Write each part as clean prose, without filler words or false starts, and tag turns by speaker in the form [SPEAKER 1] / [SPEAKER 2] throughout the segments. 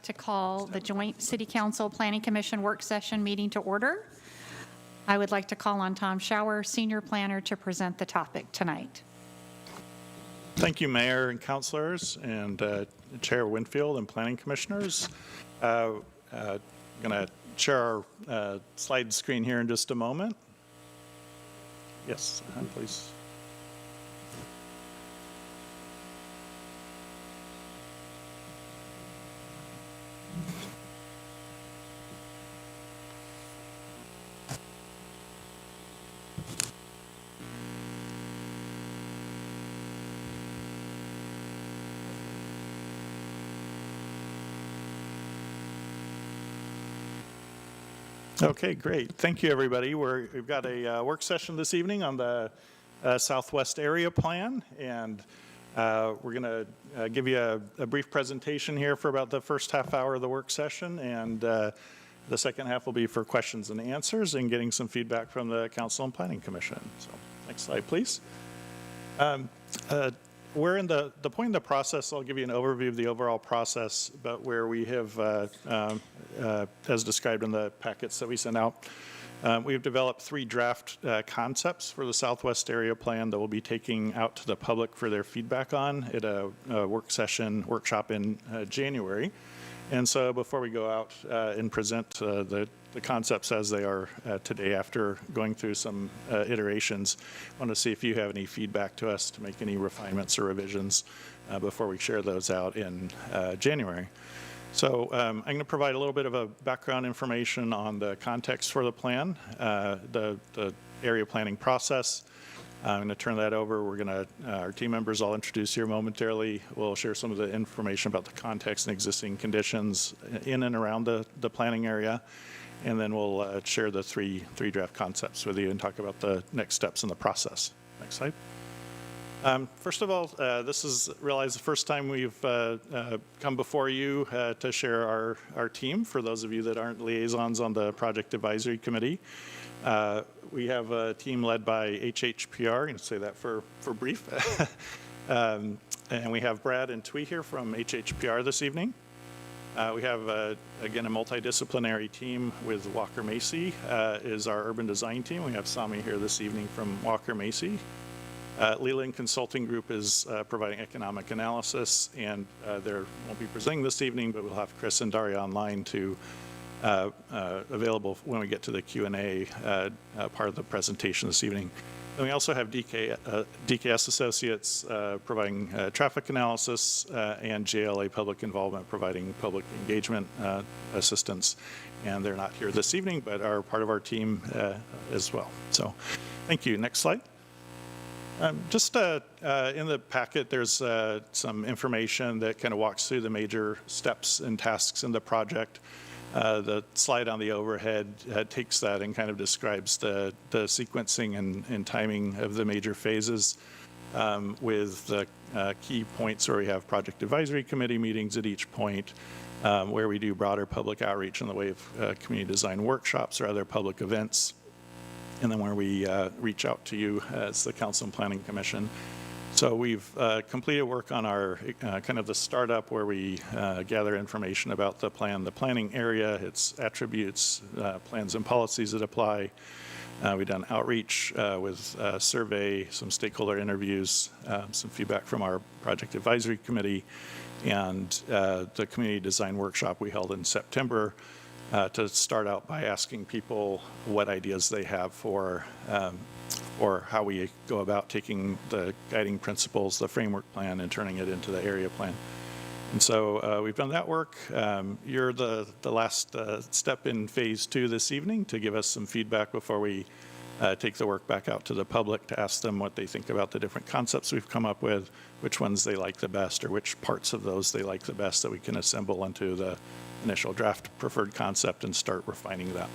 [SPEAKER 1] like to call the Joint City Council Planning Commission Work Session meeting to order. I would like to call on Tom Schauer, Senior Planner, to present the topic tonight.
[SPEAKER 2] Thank you, Mayor and Councilors, and Chair Winfield and Planning Commissioners. I'm going to share our slide screen here in just a moment. Yes, please. Okay, great. Thank you, everybody. We've got a work session this evening on the Southwest Area Plan, and we're going to give you a brief presentation here for about the first half hour of the work session, and the second half will be for questions and answers and getting some feedback from the Council and Planning Commission. So, next slide, please. We're in the point in the process, I'll give you an overview of the overall process, but where we have, as described in the packets that we sent out, we've developed 3 draft concepts for the Southwest Area Plan that we'll be taking out to the public for their feedback on at a workshop in January. And so before we go out and present the concepts as they are today, after going through some iterations, I want to see if you have any feedback to us to make any refinements or revisions before we share those out in January. So I'm going to provide a little bit of a background information on the context for the plan, the area planning process. I'm going to turn that over. We're going to, our team members I'll introduce here momentarily. We'll share some of the information about the context and existing conditions in and around the planning area. And then we'll share the three draft concepts with you and talk about the next steps in the process. Next slide. First of all, this is realize the first time we've come before you to share our team. For those of you that aren't liaisons on the Project Advisory Committee, we have a team led by HHPR. I'm going to say that for brief. And we have Brad and Twee here from HHPR this evening. We have, again, a multidisciplinary team with Walker Macy is our urban design team. We have Sami here this evening from Walker Macy. Leland Consulting Group is providing economic analysis, and they won't be presenting this evening, but we'll have Chris and Daria online to available when we get to the Q&A part of the presentation this evening. And we also have DKS Associates providing traffic analysis and JLA Public Involvement providing public engagement assistance. And they're not here this evening, but are part of our team as well. So thank you. Next slide. Just in the packet, there's some information that kind of walks through the major steps and tasks in the project. The slide on the overhead takes that and kind of describes the sequencing and timing of the major phases with the key points where we have Project Advisory Committee meetings at each point, where we do broader public outreach in the way of community design workshops or other public events, and then where we reach out to you as the Council and Planning Commission. So we've completed work on our kind of the startup where we gather information about the plan, the planning area, its attributes, plans and policies that apply. We've done outreach with survey, some stakeholder interviews, some feedback from our Project Advisory Committee, and the community design workshop we held in September to start out by asking people what ideas they have for or how we go about taking the guiding principles, the framework plan, and turning it into the area plan. And so we've done that work. You're the last step in phase 2 this evening to give us some feedback before we take the work back out to the public to ask them what they think about the different concepts we've come up with, which ones they like the best, or which parts of those they like the best that we can assemble into the initial draft preferred concept and start refining that.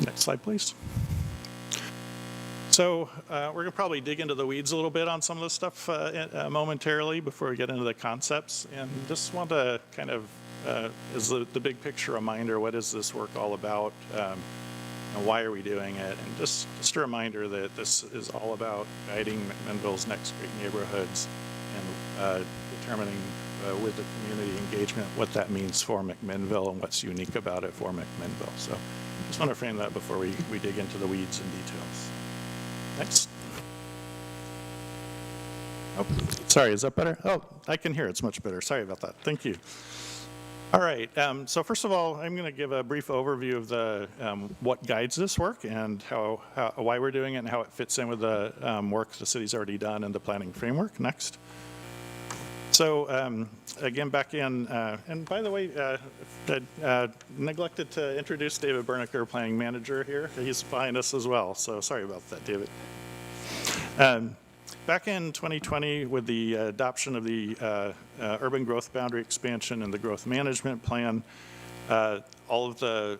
[SPEAKER 2] Next slide, please. So we're going to probably dig into the weeds a little bit on some of this stuff momentarily before we get into the concepts. And just want to kind of, as the big picture reminder, what is this work all about? And why are we doing it? And just a reminder that this is all about guiding Mcminnville's next great neighborhoods and determining with the community engagement, what that means for Mcminnville and what's unique about it for Mcminnville. So just want to frame that before we dig into the weeds and details. Next. Oh, sorry, is that better? Oh, I can hear it's much better. Sorry about that. Thank you. All right, so first of all, I'm going to give a brief overview of the what guides this work and why we're doing it and how it fits in with the work the city's already done in the planning framework. Next. So again, back in, and by the way, I neglected to introduce David Bernicker, planning manager here. He's behind us as well, so sorry about that, David. Back in 2020, with the adoption of the urban growth boundary expansion and the growth management plan, all of the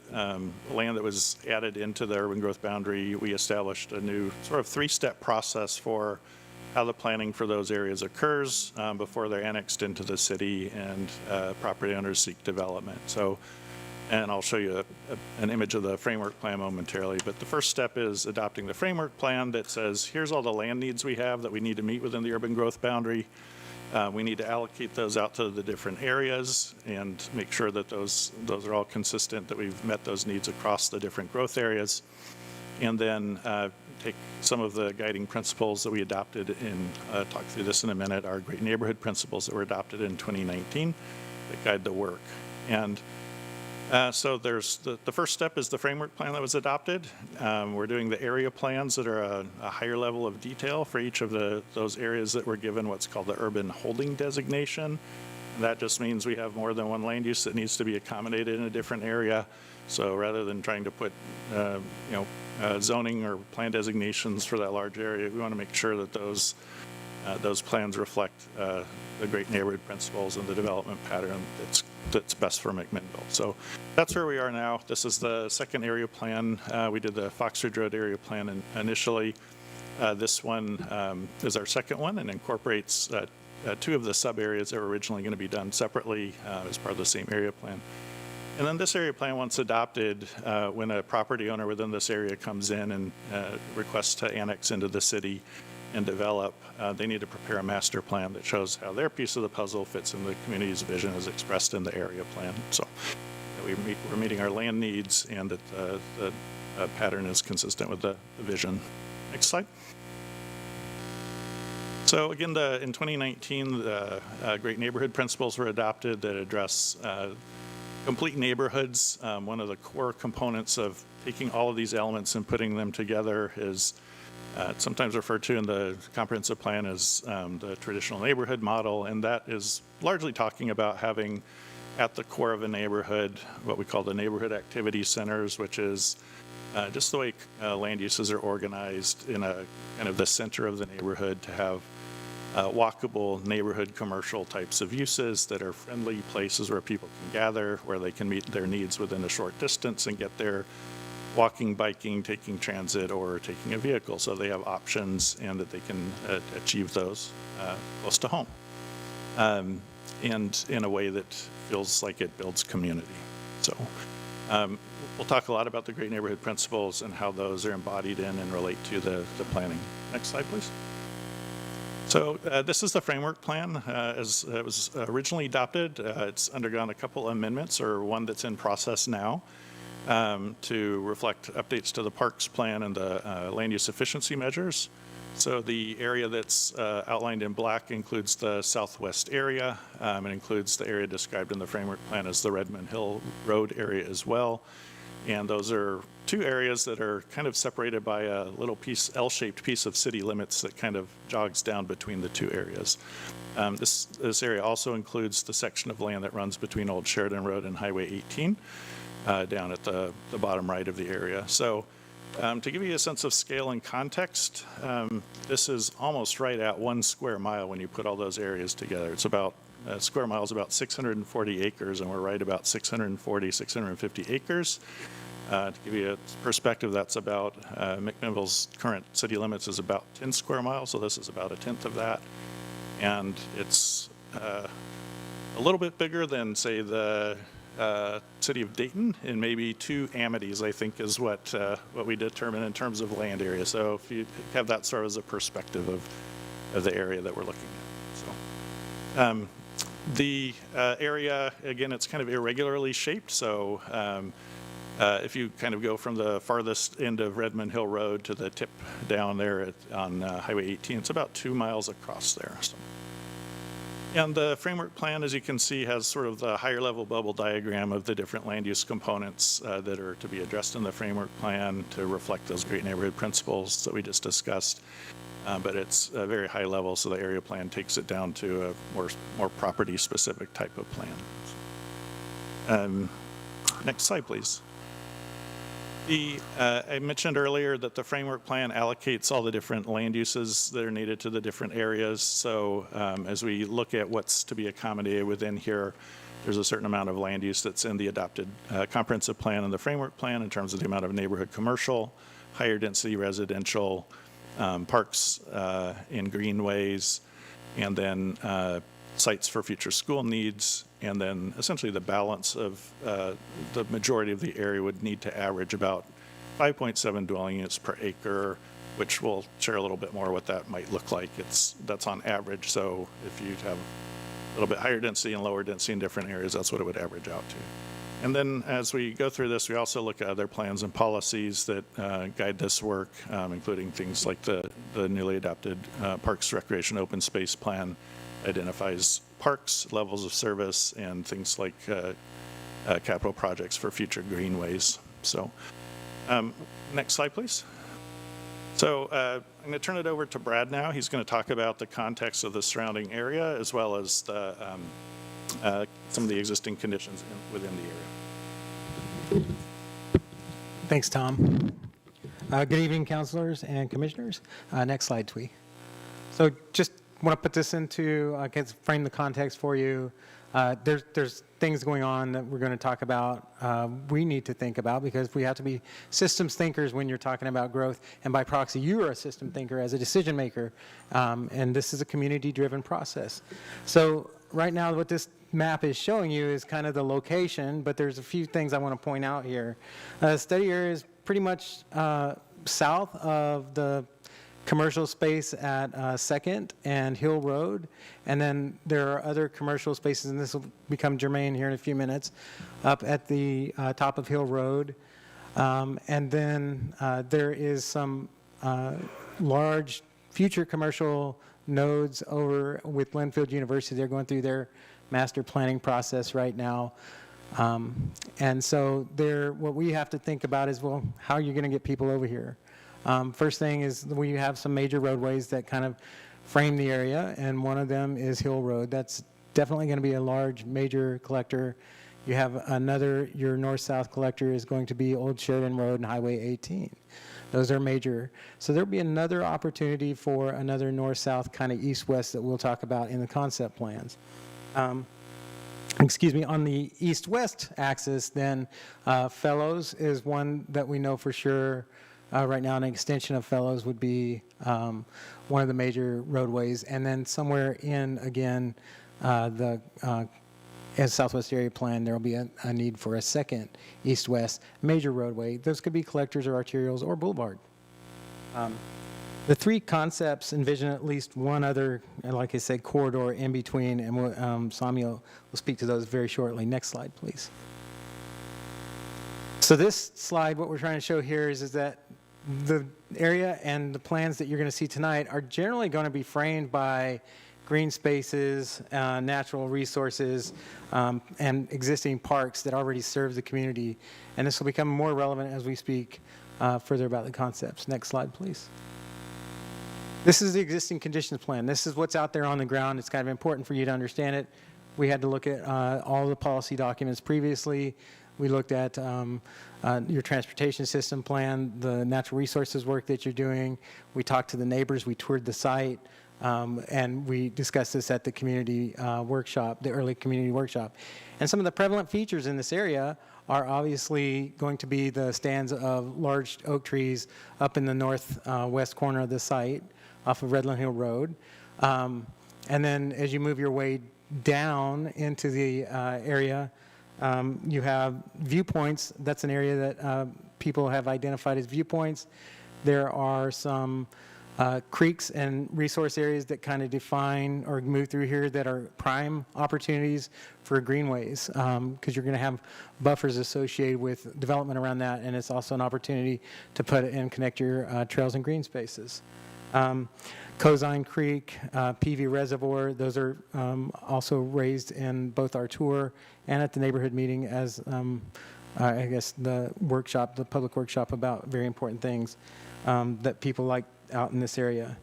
[SPEAKER 2] land that was added into the urban growth boundary, we established a new sort of three-step process for how the planning for those areas occurs before they're annexed into the city and property owners seek development. So, and I'll show you an image of the framework plan momentarily, but the first step is adopting the framework plan that says, here's all the land needs we have that we need to meet within the urban growth boundary. We need to allocate those out to the different areas and make sure that those are all consistent, that we've met those needs across the different growth areas. And then take some of the guiding principles that we adopted in, talk through this in a minute, our great neighborhood principles that were adopted in 2019 that guide the work. And so there's the first step is the framework plan that was adopted. We're doing the area plans that are a higher level of detail for each of those areas that were given what's called the urban holding designation. And that just means we have more than one land use that needs to be accommodated in a different area. So rather than trying to put zoning or plan designations for that large area, we want to make sure that those plans reflect the great neighborhood principles and the development pattern that's best for Mcminnville. So that's where we are now. This is the second area plan. We did the Foxridge Road area plan initially. This one is our second one and incorporates two of the sub areas that were originally going to be done separately as part of the same area plan. And then this area plan, once adopted, when a property owner within this area comes in and requests to annex into the city and develop, they need to prepare a master plan that shows how their piece of the puzzle fits in the community's vision as expressed in the area plan. So we're meeting our land needs and that the pattern is consistent with the vision. Next slide. So again, in 2019, the Great Neighborhood Principles were adopted that address complete neighborhoods. One of the core components of taking all of these elements and putting them together is sometimes referred to in the comprehensive plan as the traditional neighborhood model, and that is largely talking about having at the core of a neighborhood what we call the neighborhood activity centers, which is just the way land uses are organized in a kind of the center of the neighborhood to have walkable neighborhood commercial types of uses that are friendly places where people can gather, where they can meet their needs within a short distance and get there walking, biking, taking transit, or taking a vehicle, so they have options and that they can achieve those close to home and in a way that feels like it builds community. So we'll talk a lot about the Great Neighborhood Principles and how those are embodied in and relate to the planning. Next slide, please. So this is the framework plan as it was originally adopted. It's undergone a couple amendments, or one that's in process now, to reflect updates to the parks plan and the land use efficiency measures. So the area that's outlined in black includes the southwest area. It includes the area described in the framework plan as the Redmond Hill Road area as well. And those are two areas that are kind of separated by a little piece, L-shaped piece of city limits that kind of jogs down between the two areas. This area also includes the section of land that runs between Old Sheridan Road and Highway 18 down at the bottom right of the area. So to give you a sense of scale and context, this is almost right at 1 square mile when you put all those areas together. It's about a square mile is about 640 acres, and we're right about 640, 650 acres. To give you a perspective, that's about Mcminnville's current city limits is about 10 square miles, so this is about a tenth of that. And it's a little bit bigger than, say, the city of Dayton, and maybe 2 Amities, I think, is what we determine in terms of land area. So if you have that sort of as a perspective of the area that we're looking at. So The area, again, it's kind of irregularly shaped, so if you kind of go from the farthest end of Redmond Hill Road to the tip down there on Highway 18, it's about 2 miles across there. So. And the framework plan, as you can see, has sort of the higher level bubble diagram of the different land use components that are to be addressed in the framework plan to reflect those great neighborhood principles that we just discussed. But it's a very high level, so the area plan takes it down to a more property specific type of plan. Next slide, please. I mentioned earlier that the framework plan allocates all the different land uses that are needed to the different areas. So as we look at what's to be accommodated within here, there's a certain amount of land use that's in the adopted comprehensive plan and the framework plan in terms of the amount of neighborhood commercial, higher density residential, parks and greenways, and then sites for future school needs, and then essentially the balance of the majority of the area would need to average about 5.7 dwelling units per acre, which we'll share a little bit more what that might look like. That's on average, so if you have a little bit higher density and lower density in different areas, that's what it would average out to. And then as we go through this, we also look at other plans and policies that guide this work, including things like the newly adopted Parks, Recreation, Open Space Plan identifies parks, levels of service, and things like capital projects for future greenways. So next slide, please. So I'm going to turn it over to Brad now. He's going to talk about the context of the surrounding area as well as the, some of the existing conditions within the area.
[SPEAKER 3] Thanks, Tom. Good evening, councilors and commissioners. Next slide, Twee. So just want to put this into, I guess, frame the context for you. There's things going on that we're going to talk about, we need to think about, because we have to be systems thinkers when you're talking about growth, and by proxy, you are a system thinker as a decision maker, and this is a community-driven process. So right now, what this map is showing you is kind of the location, but there's a few things I want to point out here. Study area is pretty much south of the commercial space at 2nd and Hill Road, and then there are other commercial spaces, and this will become germane here in a few minutes, up at the top of Hill Road. And then there is some large future commercial nodes over with Linfield University. They're going through their master planning process right now. And so what we have to think about is, well, how are you going to get people over here? First thing is we have some major roadways that kind of frame the area, and one of them is Hill Road. That's definitely going to be a large major collector. You have another, your north-south collector is going to be Old Sheridan Road and Highway 18. Those are major. So there'll be another opportunity for another north-south kind of east-west that we'll talk about in the concept plans. Excuse me, on the east-west axis, then Fellows is one that we know for sure. Right now, an extension of Fellows would be one of the major roadways. And then somewhere in, again, the Southwest Area Plan, there will be a need for a second east-west major roadway. Those could be collectors or arterials or boulevard. The three concepts envision at least one other, like I said, corridor in between, and Samuel will speak to those very shortly. Next slide, please. So this slide, what we're trying to show here is that the area and the plans that you're going to see tonight are generally going to be framed by green spaces, natural resources, and existing parks that already serve the community. And this will become more relevant as we speak further about the concepts. Next slide, please. This is the existing conditions plan. This is what's out there on the ground. It's kind of important for you to understand it. We had to look at all the policy documents previously. We looked at your transportation system plan, the natural resources work that you're doing. We talked to the neighbors. We toured the site. And we discussed this at the community workshop, the early community workshop. And some of the prevalent features in this area are obviously going to be the stands of large oak trees up in the northwest corner of the site off of Redland Hill Road. And then as you move your way down into the area, you have viewpoints. That's an area that people have identified as viewpoints. There are some creeks and resource areas that kind of define or move through here that are prime opportunities for greenways, because you're going to have buffers associated with development around that, and it's also an opportunity to put and connect your trails and green spaces. Cozine Creek, PV Reservoir, those are also raised in both our tour and at the neighborhood meeting as, I guess, the workshop, the public workshop about very important things that people like out in this area.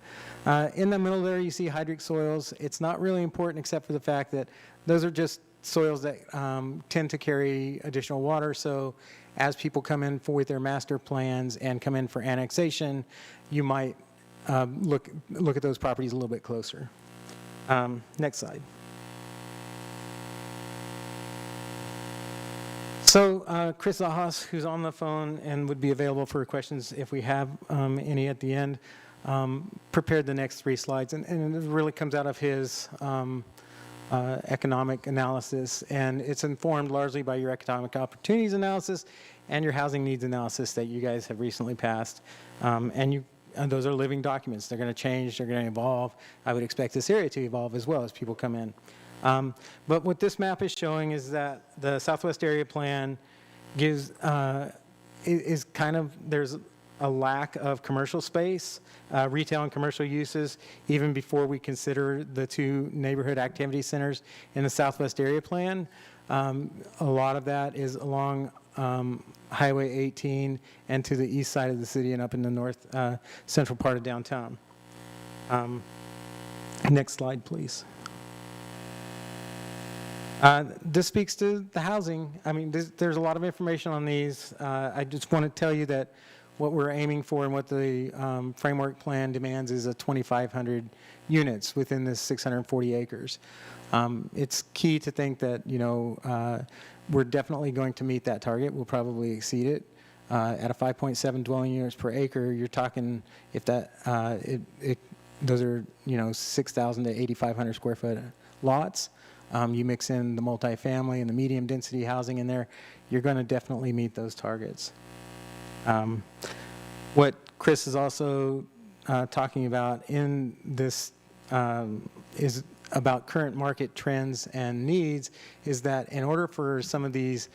[SPEAKER 3] In the middle there, you see hydric soils. It's not really important except for the fact that those are just soils that tend to carry additional water. So as people come in with their master plans and come in for annexation, you might look at those properties a little bit closer. Next slide. So Chris Zahas, who's on the phone and would be available for questions if we have any at the end, prepared the next 3 slides. And it really comes out of his economic analysis. And it's informed largely by your economic opportunities analysis and your housing needs analysis that you guys have recently passed. And those are living documents. They're going to change. They're going to evolve. I would expect this area to evolve as well as people come in. But what this map is showing is that the Southwest Area Plan gives, is kind of, there's a lack of commercial space, retail and commercial uses, even before we consider the 2 neighborhood activity centers in the Southwest Area Plan. A lot of that is along Highway 18 and to the east side of the city and up in the north central part of downtown. Next slide, please. This speaks to the housing. I mean, there's a lot of information on these. I just want to tell you that what we're aiming for and what the framework plan demands is a 2,500 units within this 640 acres. It's key to think that, you know, we're definitely going to meet that target. We'll probably exceed it. At a 5.7 dwelling units per acre, you're talking, if that, those are, you know, 6,000 to 8,500 square foot lots. You mix in the multifamily and the medium density housing in there, you're going to definitely meet those targets. What Chris is also talking about in this is about current market trends and needs, is that in order for some of these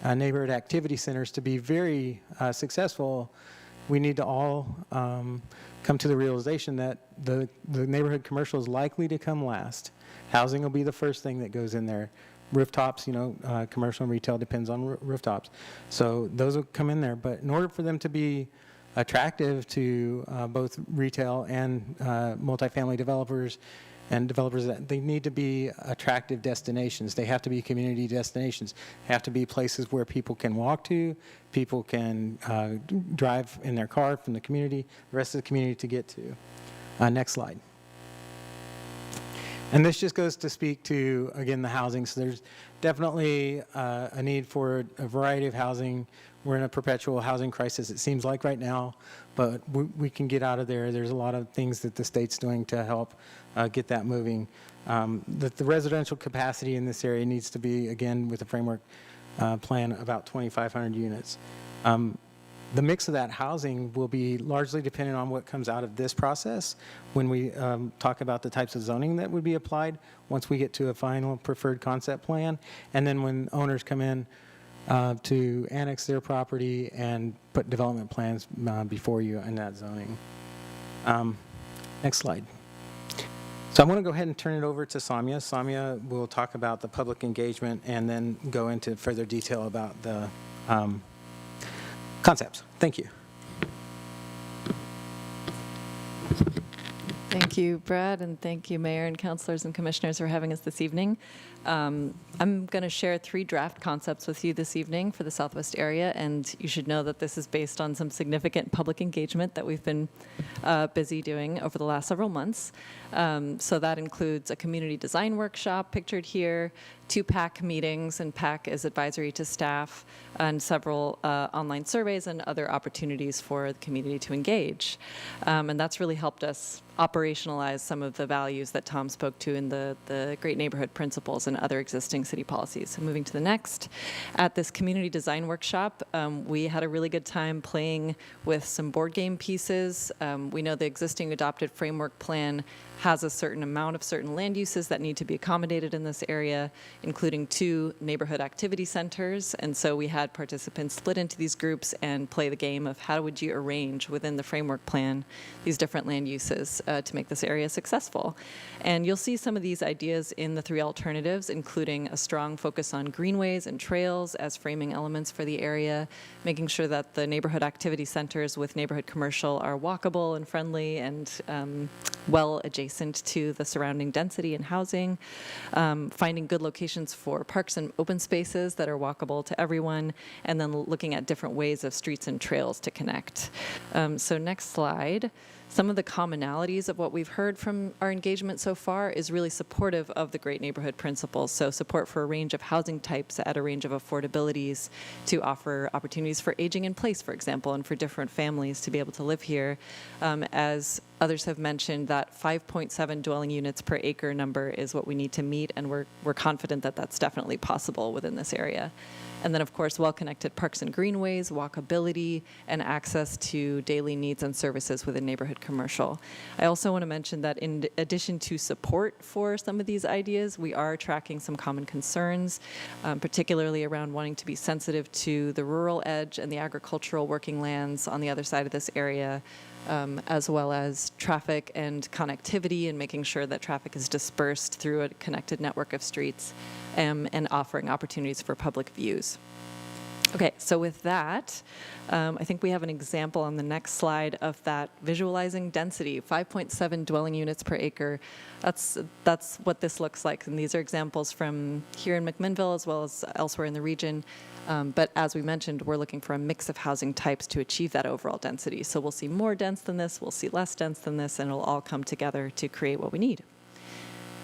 [SPEAKER 3] neighborhood activity centers to be very successful, we need to all come to the realization that the neighborhood commercial is likely to come last. Housing will be the first thing that goes in there. Rooftops, you know, commercial and retail depends on rooftops. So those will come in there. But in order for them to be attractive to both retail and multifamily developers and developers, they need to be attractive destinations. They have to be community destinations. They have to be places where people can walk to, people can drive in their car from the community, the rest of the community to get to. Next slide. And this just goes to speak to, again, the housing. So there's definitely a need for a variety of housing. We're in a perpetual housing crisis, it seems like right now, but we can get out of there. There's a lot of things that the state's doing to help get that moving. The residential capacity in this area needs to be, again, with the framework plan, about 2,500 units. The mix of that housing will be largely dependent on what comes out of this process when we talk about the types of zoning that would be applied once we get to a final preferred concept plan, and then when owners come in to annex their property and put development plans before you in that zoning. Next slide. So I want to go ahead and turn it over to Samia. Samia will talk about the public engagement and then go into further detail about the concepts. Thank you.
[SPEAKER 4] Thank you, Brad, and thank you, Mayor and councilors and commissioners for having us this evening. I'm going to share 3 draft concepts with you this evening for the Southwest area, and you should know that this is based on some significant public engagement that we've been busy doing over the last several months. So that includes a community design workshop pictured here, 2 PAC meetings, and PAC is advisory to staff, and several online surveys and other opportunities for the community to engage. And that's really helped us operationalize some of the values that Tom spoke to in the Great Neighborhood Principles and other existing city policies. So moving to the next, at this community design workshop, we had a really good time playing with some board game pieces. We know the existing adopted framework plan has a certain amount of certain land uses that need to be accommodated in this area, including 2 neighborhood activity centers. And so we had participants split into these groups and play the game of how would you arrange within the framework plan these different land uses to make this area successful. And you'll see some of these ideas in the 3 alternatives, including a strong focus on greenways and trails as framing elements for the area, making sure that the neighborhood activity centers with neighborhood commercial are walkable and friendly and well adjacent to the surrounding density and housing, finding good locations for parks and open spaces that are walkable to everyone, and then looking at different ways of streets and trails to connect. So next slide. Some of the commonalities of what we've heard from our engagement so far is really supportive of the Great Neighborhood Principles. So support for a range of housing types at a range of affordabilities to offer opportunities for aging in place, for example, and for different families to be able to live here. As others have mentioned, that 5.7 dwelling units per acre number is what we need to meet, and we're confident that that's definitely possible within this area. And then, of course, well-connected parks and greenways, walkability, and access to daily needs and services within neighborhood commercial. I also want to mention that in addition to support for some of these ideas, we are tracking some common concerns, particularly around wanting to be sensitive to the rural edge and the agricultural working lands on the other side of this area, as well as traffic and connectivity and making sure that traffic is dispersed through a connected network of streets, and offering opportunities for public views. Okay, so with that, I think we have an example on the next slide of that visualizing density, 5.7 dwelling units per acre. That's what this looks like, and these are examples from here in Mcminnville as well as elsewhere in the region. But as we mentioned, we're looking for a mix of housing types to achieve that overall density. So we'll see more dense than this, we'll see less dense than this, and it'll all come together to create what we need.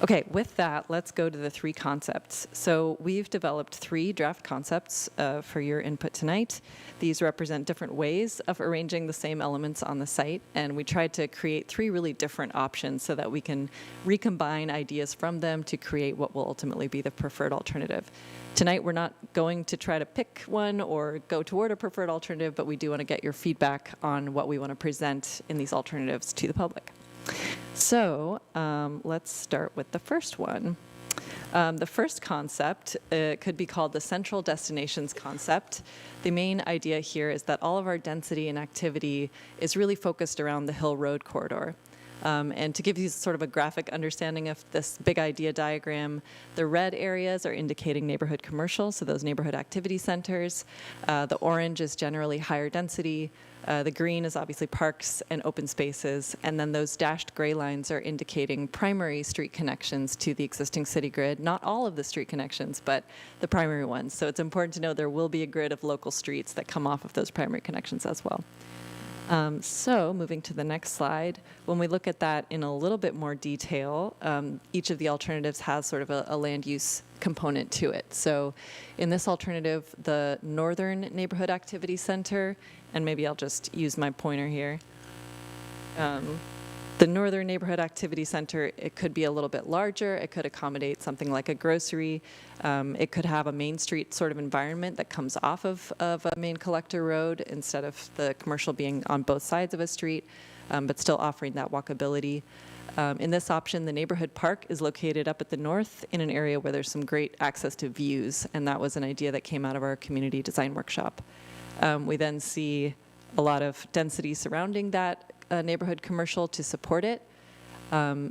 [SPEAKER 4] Okay, with that, let's go to the 3 concepts. So we've developed 3 draft concepts for your input tonight. These represent different ways of arranging the same elements on the site, and we tried to create 3 really different options so that we can recombine ideas from them to create what will ultimately be the preferred alternative. Tonight, we're not going to try to pick one or go toward a preferred alternative, but we do want to get your feedback on what we want to present in these alternatives to the public. So let's start with the first one. The first concept could be called the central destinations concept. The main idea here is that all of our density and activity is really focused around the Hill Road corridor. And to give you sort of a graphic understanding of this big idea diagram, the red areas are indicating neighborhood commercial, so those neighborhood activity centers. The orange is generally higher density. The green is obviously parks and open spaces, and then those dashed gray lines are indicating primary street connections to the existing city grid. Not all of the street connections, but the primary ones. So it's important to know there will be a grid of local streets that come off of those primary connections as well. So moving to the next slide, when we look at that in a little bit more detail, each of the alternatives has sort of a land use component to it. So in this alternative, the Northern Neighborhood Activity Center, and maybe I'll just use my pointer here. The Northern Neighborhood Activity Center, it could be a little bit larger. It could accommodate something like a grocery. It could have a Main Street sort of environment that comes off of a main collector road instead of the commercial being on both sides of a street, but still offering that walkability. In this option, the neighborhood park is located up at the north in an area where there's some great access to views, and that was an idea that came out of our community design workshop. We then see a lot of density surrounding that neighborhood commercial to support it.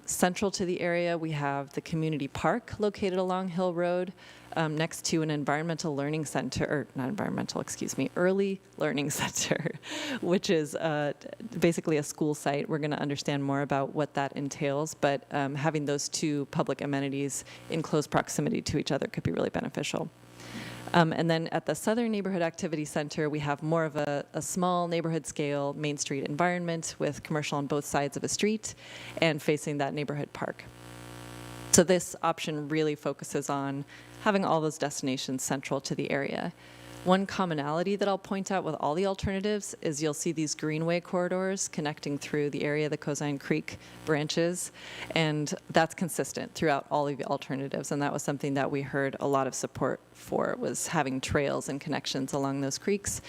[SPEAKER 4] Central to the area, we have the community park located along Hill Road next to an environmental learning center, or not environmental, excuse me, early learning center, which is basically a school site. We're going to understand more about what that entails, but having those 2 public amenities in close proximity to each other could be really beneficial. And then at the Southern Neighborhood Activity Center, we have more of a small neighborhood scale Main Street environment with commercial on both sides of a street and facing that neighborhood park. So this option really focuses on having all those destinations central to the area. One commonality that I'll point out with all the alternatives is you'll see these greenway corridors connecting through the area the Cozine Creek branches, and that's consistent throughout all of the alternatives, and that was something that we heard a lot of support for, was having trails and connections along those creeks.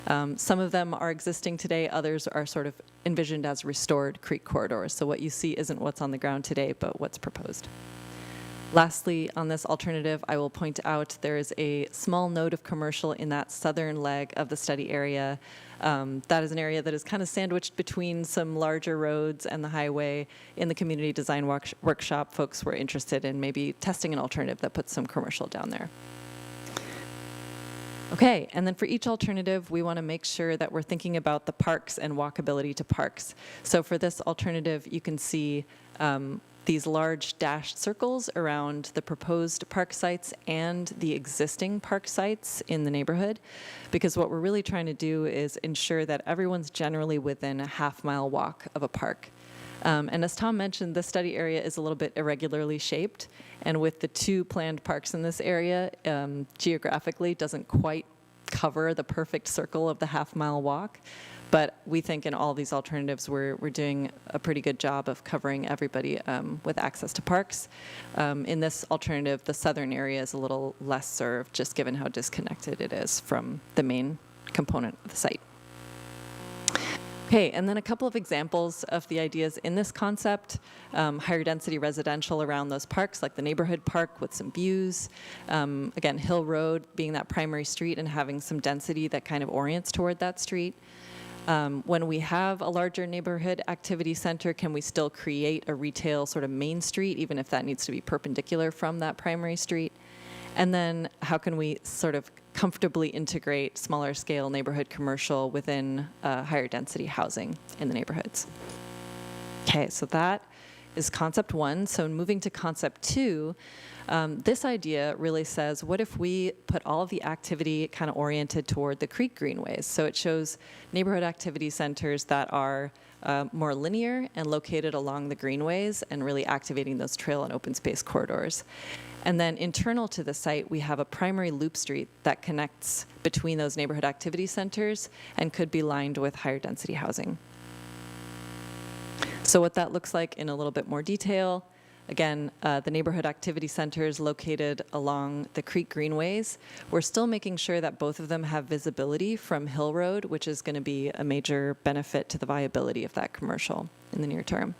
[SPEAKER 4] Some of them are existing today, others are sort of envisioned as restored creek corridors, so what you see isn't what's on the ground today, but what's proposed. Lastly, on this alternative, I will point out there is a small node of commercial in that southern leg of the study area. That is an area that is kind of sandwiched between some larger roads and the highway. In the community design workshop, folks were interested in maybe testing an alternative that puts some commercial down there. Okay, and then for each alternative, we want to make sure that we're thinking about the parks and walkability to parks. So for this alternative, you can see these large dashed circles around the proposed park sites and the existing park sites in the neighborhood, because what we're really trying to do is ensure that everyone's generally within a half-mile walk of a park. And as Tom mentioned, the study area is a little bit irregularly shaped, and with the 2 planned parks in this area, geographically doesn't quite cover the perfect circle of the half-mile walk. But we think in all these alternatives, we're doing a pretty good job of covering everybody with access to parks. In this alternative, the southern area is a little less served, just given how disconnected it is from the main component of the site. Okay, and then a couple of examples of the ideas in this concept. Higher density residential around those parks, like the neighborhood park with some views. Again, Hill Road being that primary street and having some density that kind of orients toward that street. When we have a larger neighborhood activity center, can we still create a retail sort of main street, even if that needs to be perpendicular from that primary street? And then how can we sort of comfortably integrate smaller scale neighborhood commercial within higher density housing in the neighborhoods? Okay, so that is concept 1. So moving to concept 2, this idea really says, what if we put all of the activity kind of oriented toward the creek greenways? So it shows neighborhood activity centers that are more linear and located along the greenways and really activating those trail and open space corridors. And then internal to the site, we have a primary loop street that connects between those neighborhood activity centers and could be lined with higher density housing. So what that looks like in a little bit more detail, again, the neighborhood activity centers located along the creek greenways. We're still making sure that both of them have visibility from Hill Road, which is going to be a major benefit to the viability of that commercial in the near term.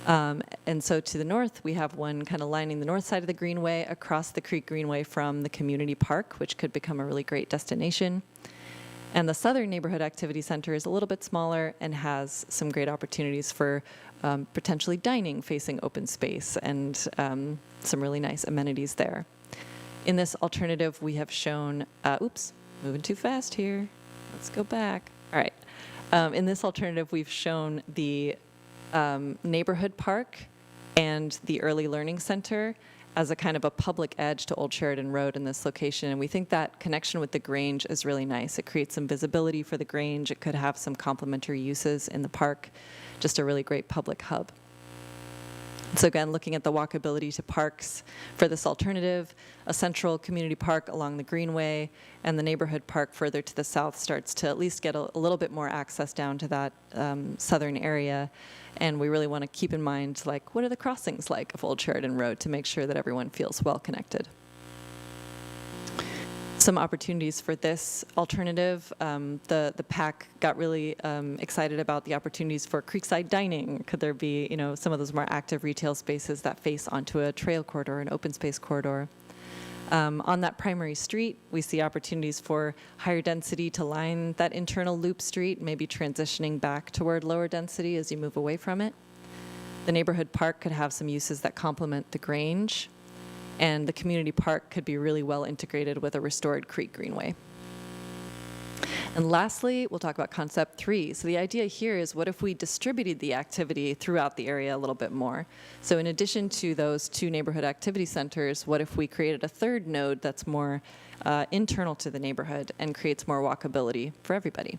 [SPEAKER 4] And so to the north, we have one kind of lining the north side of the greenway across the creek greenway from the community park, which could become a really great destination. And the southern neighborhood activity center is a little bit smaller and has some great opportunities for potentially dining facing open space and some really nice amenities there. In this alternative, we have shown, oops, moving too fast here. Let's go back. All right. In this alternative, we've shown the neighborhood park and the early learning center as a kind of a public edge to Old Sheridan Road in this location. And we think that connection with the Grange is really nice. It creates some visibility for the Grange. It could have some complementary uses in the park, just a really great public hub. So again, looking at the walkability to parks for this alternative, a central community park along the Greenway and the neighborhood park further to the south starts to at least get a little bit more access down to that southern area. And we really want to keep in mind, like, what are the crossings like of Old Sheridan Road to make sure that everyone feels well connected. Some opportunities for this alternative. The PAC got really excited about the opportunities for creekside dining. Could there be, some of those more active retail spaces that face onto a trail corridor, an open space corridor? On that primary street, we see opportunities for higher density to line that internal loop street, maybe transitioning back toward lower density as you move away from it. The neighborhood park could have some uses that complement the Grange, and the community park could be really well integrated with a restored creek greenway. And lastly, we'll talk about concept 3. So the idea here is, what if we distributed the activity throughout the area a little bit more? So in addition to those 2 neighborhood activity centers, what if we created a third node that's more internal to the neighborhood and creates more walkability for everybody?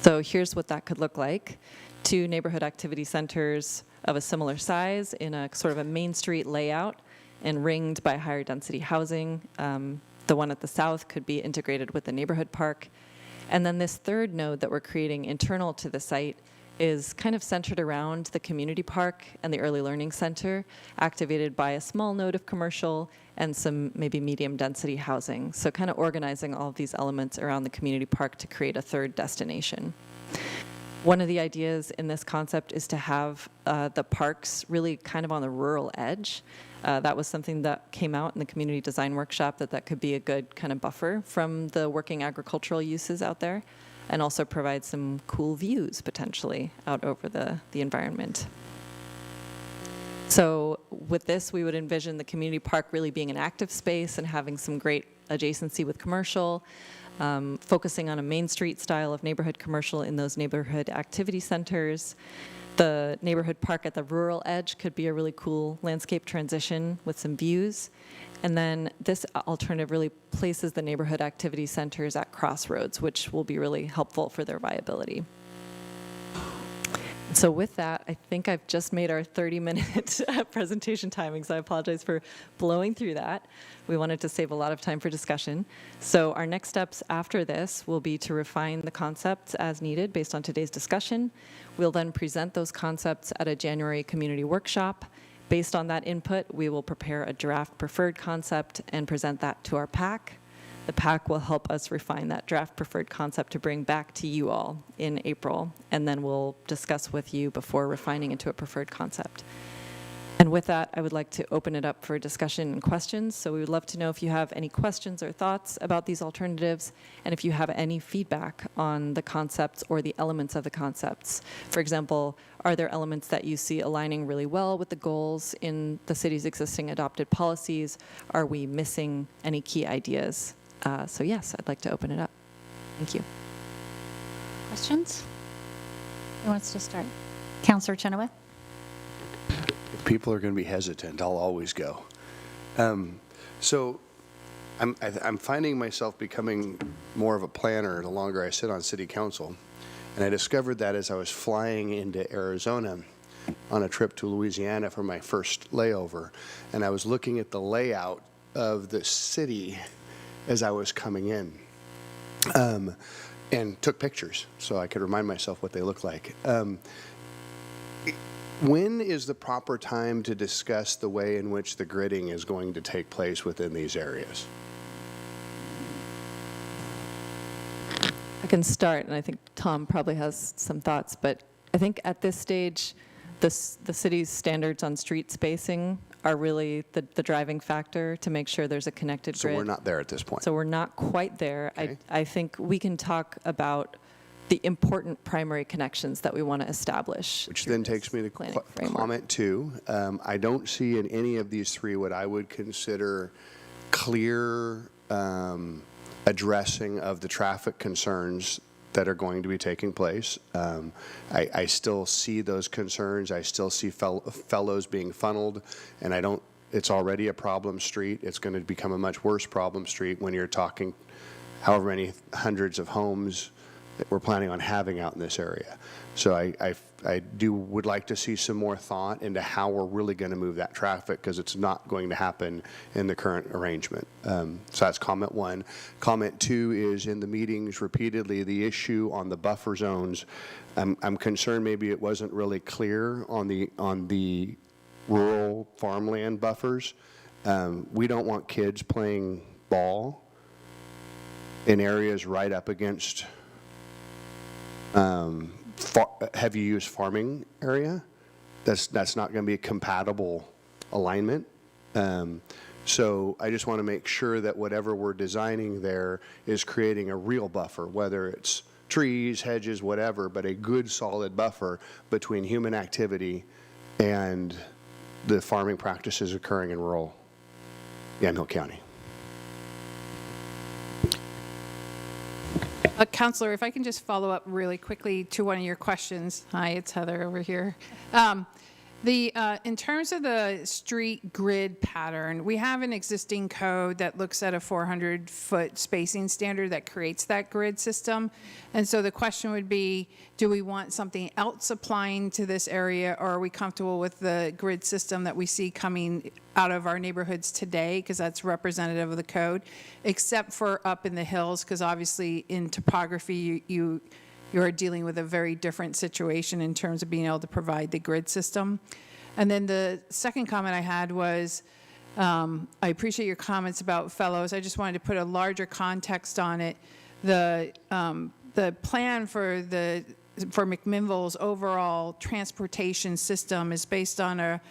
[SPEAKER 4] So here's what that could look like. 2 neighborhood activity centers of a similar size in a sort of a main street layout and ringed by higher density housing. The one at the south could be integrated with the neighborhood park. And then this third node that we're creating internal to the site is kind of centered around the community park and the early learning center, activated by a small node of commercial and some maybe medium density housing. So kind of organizing all of these elements around the community park to create a third destination. One of the ideas in this concept is to have the parks really kind of on the rural edge. That was something that came out in the community design workshop, that could be a good kind of buffer from the working agricultural uses out there, and also provide some cool views potentially out over the environment. So with this, we would envision the community park really being an active space and having some great adjacency with commercial, focusing on a Main Street style of neighborhood commercial in those neighborhood activity centers. The neighborhood park at the rural edge could be a really cool landscape transition with some views. And then this alternative really places the neighborhood activity centers at crossroads, which will be really helpful for their viability. So with that, I think I've just made our 30-minute presentation timing, so I apologize for blowing through that. We wanted to save a lot of time for discussion. So our next steps after this will be to refine the concepts as needed based on today's discussion. We'll then present those concepts at a January community workshop. Based on that input, we will prepare a draft preferred concept and present that to our PAC. The PAC will help us refine that draft preferred concept to bring back to you all in April, and then we'll discuss with you before refining into a preferred concept. And with that, I would like to open it up for discussion and questions. So we would love to know if you have any questions or thoughts about these alternatives, and if you have any feedback on the concepts or the elements of the concepts. For example, are there elements that you see aligning really well with the goals in the city's existing adopted policies? Are we missing any key ideas? So yes, I'd like to open it up. Thank you.
[SPEAKER 1] Questions? Who wants to start? Councilor Chenoweth?
[SPEAKER 5] If people are going to be hesitant, I'll always go. So I'm finding myself becoming more of a planner the longer I sit on city council. And I discovered that as I was flying into Arizona on a trip to Louisiana for my first layover. And I was looking at the layout of the city as I was coming in, and took pictures so I could remind myself what they look like. When is the proper time to discuss the way in which the gridding is going to take place within these areas?
[SPEAKER 4] I can start, and I think Tom probably has some thoughts, but I think at this stage, the city's standards on street spacing are really the driving factor to make sure there's a connected grid.
[SPEAKER 5] So we're not there at this point.
[SPEAKER 4] So we're not quite there.
[SPEAKER 5] Okay.
[SPEAKER 4] I think we can talk about the important primary connections that we want to establish.
[SPEAKER 5] Which then takes me to comment two. I don't see in any of these three what I would consider clear addressing of the traffic concerns that are going to be taking place. I still see those concerns. I still see fellows being funneled, and it's already a problem street. It's going to become a much worse problem street when you're talking however many hundreds of homes that we're planning on having out in this area. So I would like to see some more thought into how we're really going to move that traffic, because it's not going to happen in the current arrangement. So that's comment one. Comment two is, in the meetings repeatedly, the issue on the buffer zones. I'm concerned maybe it wasn't really clear on the rural farmland buffers. We don't want kids playing ball in areas right up against heavy use farming area. That's not going to be a compatible alignment. So I just want to make sure that whatever we're designing there is creating a real buffer, whether it's trees, hedges, whatever, but a good solid buffer between human activity and the farming practices occurring in rural Yamhill County.
[SPEAKER 6] Counselor, if I can just follow up really quickly to one of your questions. Hi, it's Heather over here. In terms of the street grid pattern, we have an existing code that looks at a 400-foot spacing standard that creates that grid system. And so the question would be, do we want something else applying to this area, or are we comfortable with the grid system that we see coming out of our neighborhoods today, because that's representative of the code, except for up in the hills, because obviously in topography, you are dealing with a very different situation in terms of being able to provide the grid system. And then the second comment I had was, I appreciate your comments about fellows. I just wanted to put a larger context on it. The plan for Mcminnville's overall transportation system is based on a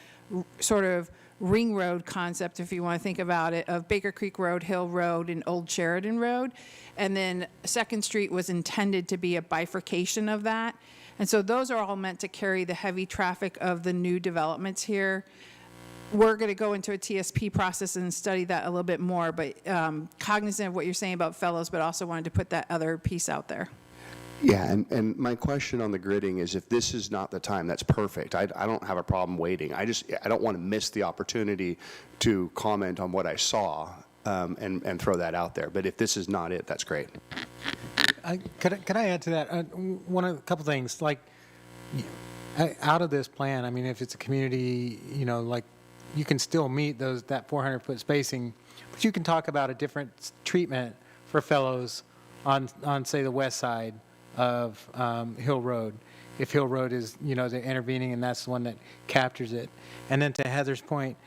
[SPEAKER 6] sort of ring road concept, if you want to think about it, of Baker Creek Road, Hill Road, and Old Sheridan Road. And then 2nd Street was intended to be a bifurcation of that. And so those are all meant to carry the heavy traffic of the new developments here. We're going to go into a TSP process and study that a little bit more, but cognizant of what you're saying about fellows, but also wanted to put that other piece out there.
[SPEAKER 5] Yeah, and my question on the gridding is, if this is not the time, that's perfect. I don't have a problem waiting. I don't want to miss the opportunity to comment on what I saw and throw that out there. But if this is not it, that's great.
[SPEAKER 3] Could I add to that? A couple things, like out of this plan, I mean, if it's a community, like you can still meet that 400-foot spacing, but you can talk about a different treatment for fellows on say the west side of Hill Road, if Hill Road is, the intervening, and that's the one that captures it. And then to Heather's point,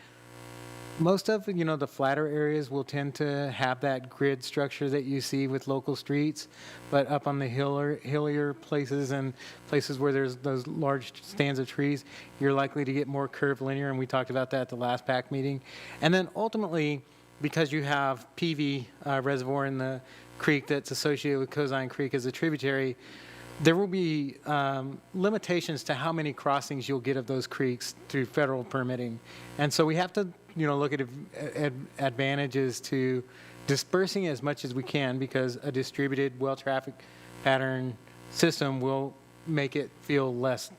[SPEAKER 3] most of, the flatter areas will tend to have that grid structure that you see with local streets, but up on the hillier places and places where there's those large stands of trees, you're likely to get more curvilinear, and we talked about that at the last PAC meeting. And then ultimately, because you have PV reservoir in the creek that's associated with Cozine Creek as a tributary, there will be limitations to how many crossings you'll get of those creeks through federal permitting. And so we have to, look at advantages to dispersing as much as we can, because a distributed, well-traffic pattern system will make it feel less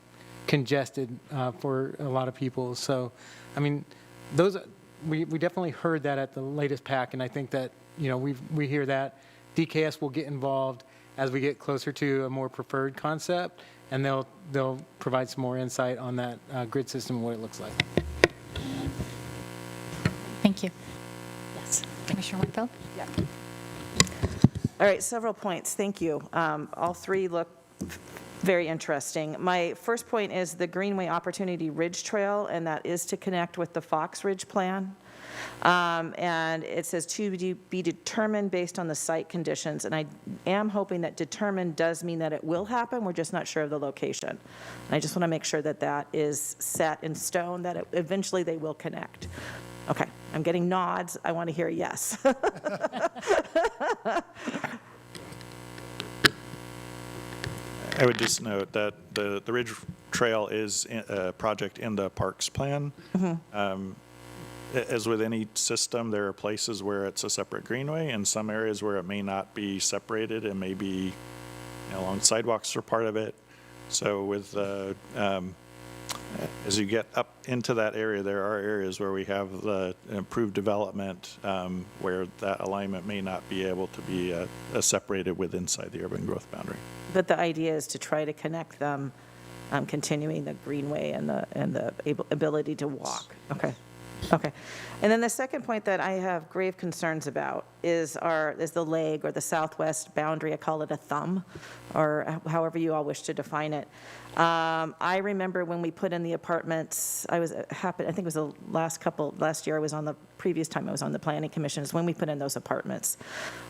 [SPEAKER 3] congested for a lot of people. So, I mean, we definitely heard that at the latest PAC, and I think that, we hear that. DKS will get involved as we get closer to a more preferred concept, and they'll provide some more insight on that grid system and what it looks like.
[SPEAKER 1] Thank you. Yes, Commissioner Whitfield?
[SPEAKER 7] Yeah. All right, several points. Thank you. All three look very interesting. My first point is the Greenway Opportunity Ridge Trail, and that is to connect with the Fox Ridge Plan. And it says to be determined based on the site conditions. And I am hoping that determined does mean that it will happen. We're just not sure of the location. And I just want to make sure that that is set in stone, that eventually they will connect. Okay, I'm getting nods. I want to hear yes.
[SPEAKER 2] I would just note that the Ridge Trail is a project in the Parks Plan. As with any system, there are places where it's a separate greenway, and some areas where it may not be separated and maybe along sidewalks are part of it. So with as you get up into that area, there are areas where we have the improved development where that alignment may not be able to be separated with inside the urban growth boundary.
[SPEAKER 7] But the idea is to try to connect them, continuing the greenway and the ability to walk. Okay. Okay. And then the second point that I have grave concerns about is the leg or the southwest boundary. I call it a thumb, or however you all wish to define it. I remember when we put in the apartments, I think it was last year previous time I was on the Planning Commission, is when we put in those apartments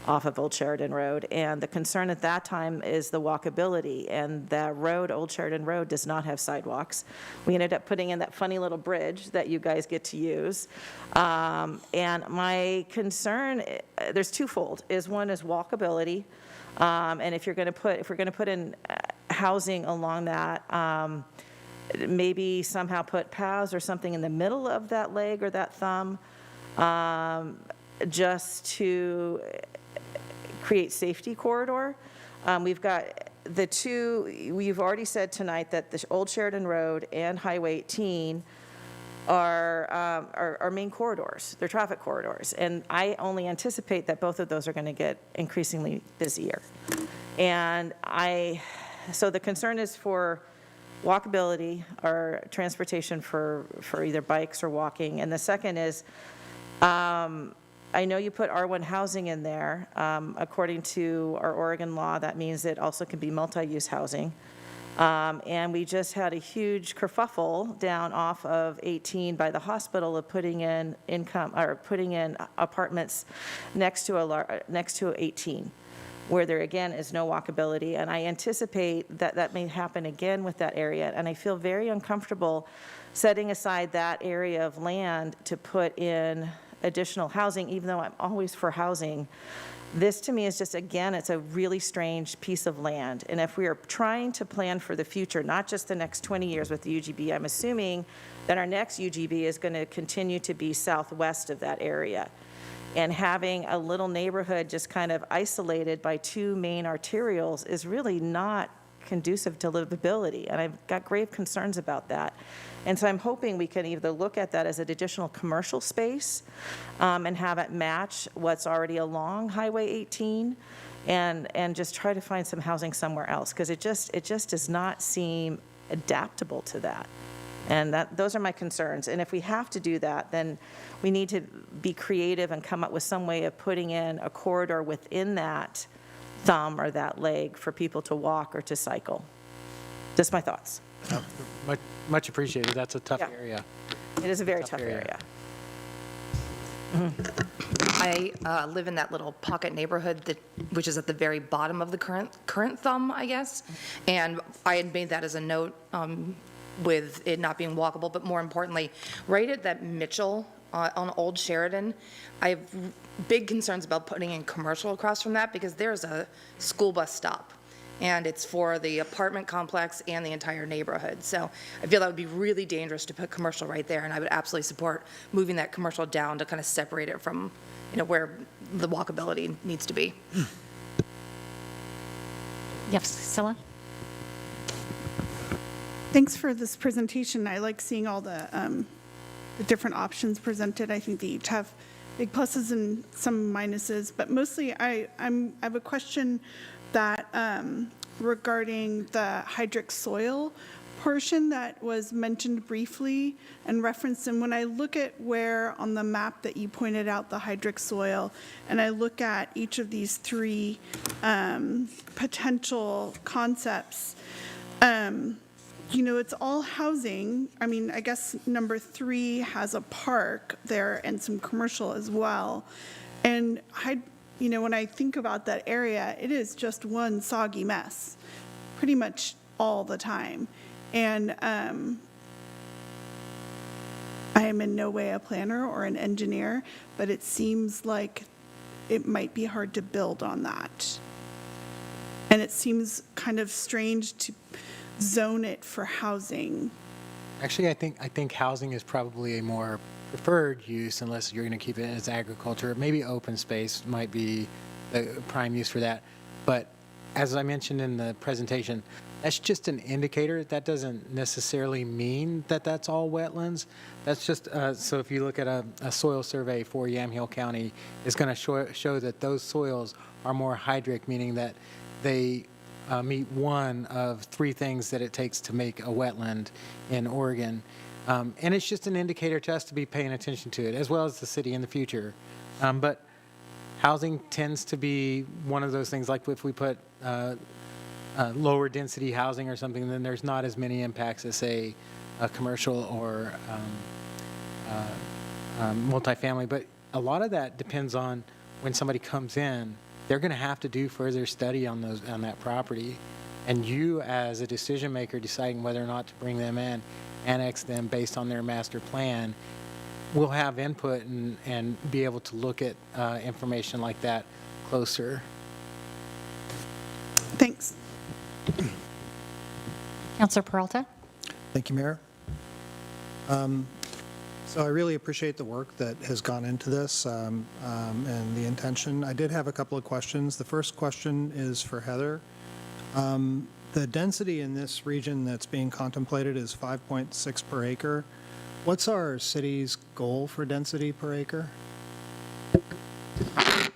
[SPEAKER 7] off of Old Sheridan Road. And the concern at that time is the walkability. And that road, Old Sheridan Road, does not have sidewalks. We ended up putting in that funny little bridge that you guys get to use. And my concern, there's twofold. One is walkability. And if we're going to put in housing along that, maybe somehow put paths or something in the middle of that leg or that thumb, just to create safety corridor. We've got the two, we've already said tonight that the Old Sheridan Road and Highway 18 are main corridors. They're traffic corridors. And I only anticipate that both of those are going to get increasingly busier. And so the concern is for walkability or transportation for either bikes or walking. And the second is, I know you put R1 housing in there. According to our Oregon law, that means it also can be multi-use housing. And we just had a huge kerfuffle down off of 18 by the hospital of putting in apartments next to 18, where there again is no walkability. And I anticipate that that may happen again with that area. And I feel very uncomfortable setting aside that area of land to put in additional housing, even though I'm always for housing. This to me is just, again, it's a really strange piece of land. And if we are trying to plan for the future, not just the next 20 years with the UGB, I'm assuming that our next UGB is going to continue to be southwest of that area. And having a little neighborhood just kind of isolated by two main arterials is really not conducive to livability. And I've got grave concerns about that. And so I'm hoping we can either look at that as an additional commercial space and have it match what's already along Highway 18 and just try to find some housing somewhere else, because it just does not seem adaptable to that. And those are my concerns. And if we have to do that, then we need to be creative and come up with some way of putting in a corridor within that thumb or that leg for people to walk or to cycle. Just my thoughts.
[SPEAKER 3] Much appreciated. That's a tough
[SPEAKER 7] Yeah.
[SPEAKER 3] area.
[SPEAKER 7] It is a very tough area.
[SPEAKER 8] I live in that little pocket neighborhood which is at the very bottom of the current thumb, I guess. And I had made that as a note with it not being walkable, but more importantly, right at that Mitchell on Old Sheridan, I have big concerns about putting in commercial across from that, because there's a school bus stop. And it's for the apartment complex and the entire neighborhood. So I feel that would be really dangerous to put commercial right there, and I would absolutely support moving that commercial down to kind of separate it from, where the walkability needs to be.
[SPEAKER 1] Yes, Scylla?
[SPEAKER 9] Thanks for this presentation. I like seeing all the different options presented. I think they each have big pluses and some minuses, but mostly I have a question that regarding the hydric soil portion that was mentioned briefly and referenced. And when I look at where on the map that you pointed out the hydric soil, and I look at each of these three potential concepts, it's all housing. I mean, I guess number 3 has a park there and some commercial as well. And when I think about that area, it is just one soggy mess, pretty much all the time. And I am in no way a planner or an engineer, but it seems like it might be hard to build on that. And it seems kind of strange to zone it for housing.
[SPEAKER 3] Actually, I think housing is probably a more preferred use, unless you're going to keep it as agriculture. Maybe open space might be the prime use for that. But as I mentioned in the presentation, that's just an indicator. That doesn't necessarily mean that that's all wetlands. That's just, so if you look at a soil survey for Yamhill County, it's going to show that those soils are more hydric, meaning that they meet one of 3 things that it takes to make a wetland in Oregon. And it's just an indicator to us to be paying attention to it, as well as the city in the future. But housing tends to be one of those things, like if we put lower density housing or something, then there's not as many impacts as, say, a commercial or multifamily. But a lot of that depends on when somebody comes in. They're going to have to do further study on that property. And you, as a decision maker, deciding whether or not to bring them in, annex them based on their master plan, will have input and be able to look at information like that closer.
[SPEAKER 9] Thanks.
[SPEAKER 1] Councilor Peralta?
[SPEAKER 10] Thank you, Mayor. So I really appreciate the work that has gone into this and the intention. I did have a couple of questions. The first question is for Heather. The density in this region that's being contemplated is 5.6 per acre. What's our city's goal for density per acre?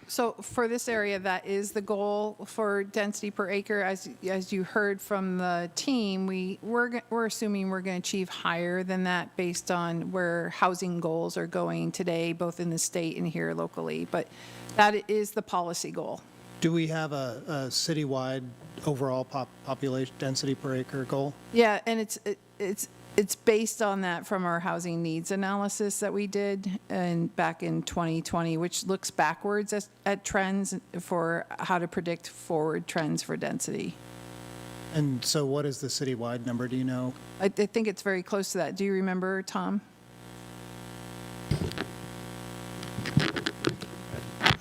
[SPEAKER 6] So for this area, that is the goal for density per acre. As you heard from the team, we're assuming we're going to achieve higher than that based on where housing goals are going today, both in the state and here locally. But that is the policy goal.
[SPEAKER 10] Do we have a citywide overall population density per acre goal?
[SPEAKER 6] Yeah, and it's based on that from our housing needs analysis that we did back in 2020, which looks backwards at trends for how to predict forward trends for density.
[SPEAKER 10] And so what is the citywide number, do you know?
[SPEAKER 6] I think it's very close to that. Do you remember, Tom?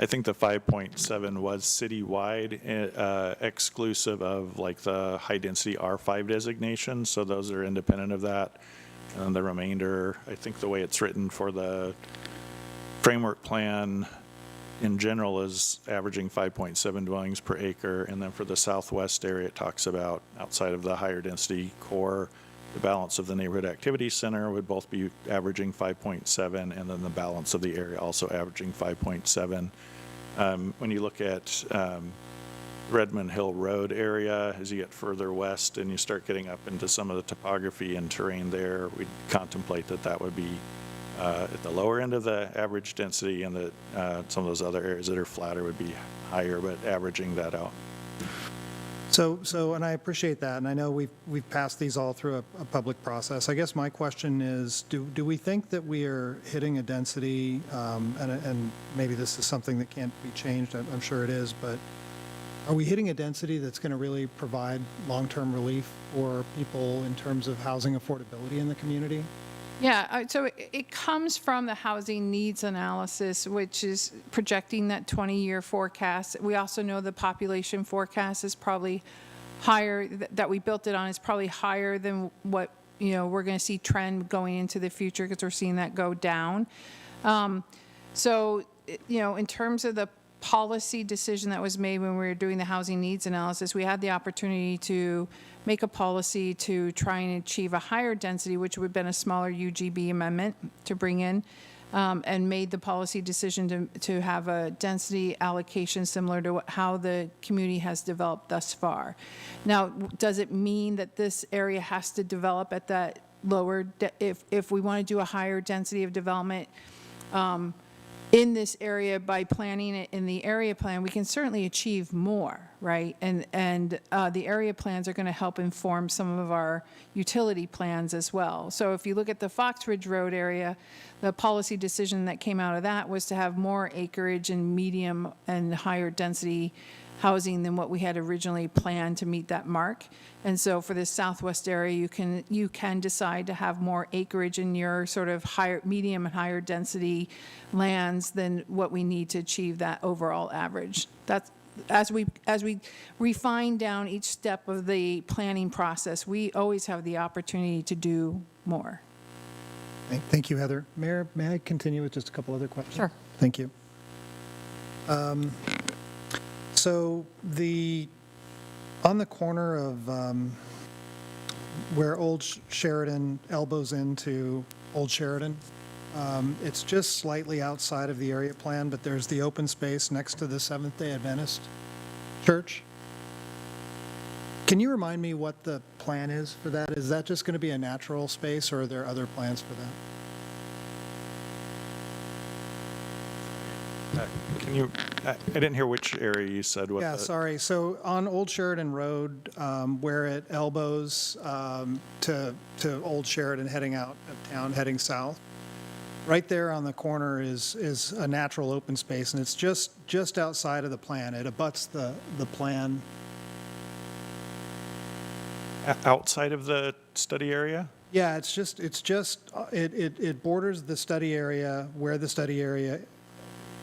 [SPEAKER 2] I think the 5.7 was citywide, exclusive of like the high-density R5 designation, so those are independent of that. And the remainder, I think the way it's written for the framework plan in general is averaging 5.7 dwellings per acre, and then for the southwest area, it talks about outside of the higher density core, the balance of the neighborhood activity center would both be averaging 5.7, and then the balance of the area also averaging 5.7. When you look at Redmond Hill Road area, as you get further west and you start getting up into some of the topography and terrain there, we'd contemplate that would be at the lower end of the average density, and that some of those other areas that are flatter would be higher, but averaging that out.
[SPEAKER 10] So, and I appreciate that, and I know we've passed these all through a public process. I guess my question is, do we think that we are hitting a density, and maybe this is something that can't be changed, I'm sure it is, but are we hitting a density that's going to really provide long-term relief for people in terms of housing affordability in the community?
[SPEAKER 6] Yeah, so it comes from the housing needs analysis, which is projecting that 20-year forecast. We also know the population forecast is probably higher, that we built it on is probably higher than what, we're going to see trend going into the future, because we're seeing that go down. So, in terms of the policy decision that was made when we were doing the housing needs analysis, we had the opportunity to make a policy to try and achieve a higher density, which would have been a smaller UGB amendment to bring in, and made the policy decision to have a density allocation similar to how the community has developed thus far. Now, does it mean that this area has to develop at that lower, if we want to do a higher density of development, in this area by planning it in the area plan, we can certainly achieve more, right? And the area plans are going to help inform some of our utility plans as well. So if you look at the Fox Ridge Road area, the policy decision that came out of that was to have more acreage and medium and higher density housing than what we had originally planned to meet that mark. And so for this southwest area, you can decide to have more acreage in your sort of higher, medium and higher density lands than what we need to achieve that overall average. That's as we refine down each step of the planning process, we always have the opportunity to do more.
[SPEAKER 10] Thank you, Heather. Mayor, may I continue with just a couple other questions?
[SPEAKER 1] Sure.
[SPEAKER 10] Thank you. So on the corner of where Old Sheridan elbows into Old Sheridan, it's just slightly outside of the area plan, but there's the open space next to the Seventh-day Adventist Church. Can you remind me what the plan is for that? Is that just going to be a natural space, or are there other plans for that?
[SPEAKER 2] Can you, I didn't hear which area you said. What
[SPEAKER 10] Yeah, sorry. So on Old Sheridan Road, where it elbows to Old Sheridan heading out of town, heading south, right there on the corner is a natural open space, and it's just outside of the plan. It abuts the plan.
[SPEAKER 2] Outside of the study area?
[SPEAKER 10] Yeah, it borders the study area, where the study area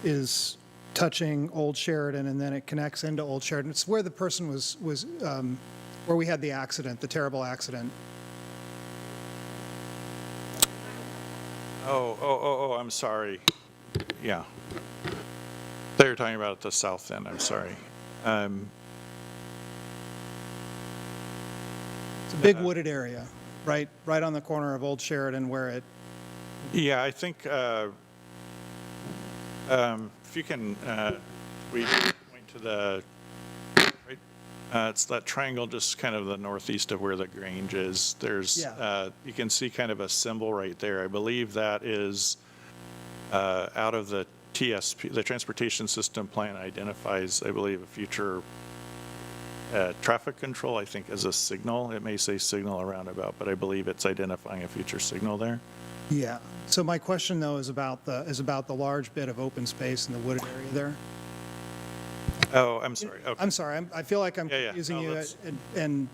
[SPEAKER 10] is touching Old Sheridan, and then it connects into Old Sheridan. It's where the person was where we had the accident, the terrible accident.
[SPEAKER 2] Oh, I'm sorry. Yeah. They were talking about the south end, I'm sorry.
[SPEAKER 10] It's a big wooded area, right on the corner of Old Sheridan where it,
[SPEAKER 2] Yeah, I think if you can, we point to the, right, it's that triangle just kind of the northeast of where the Grange is. There's,
[SPEAKER 10] Yeah.
[SPEAKER 2] you can see kind of a symbol right there. I believe that is out of the TSP, the Transportation System Plan identifies, I believe, a future traffic control, I think, as a signal. It may say signal or roundabout, but I believe it's identifying a future signal there.
[SPEAKER 10] yeah. So my question though is about the large bit of open space in the wooded area there.
[SPEAKER 2] Oh, I'm sorry. Okay.
[SPEAKER 10] I'm sorry, I feel like I'm
[SPEAKER 2] Yeah, yeah.
[SPEAKER 10] confusing
[SPEAKER 2] No,
[SPEAKER 10] you,
[SPEAKER 2] that's-
[SPEAKER 10] and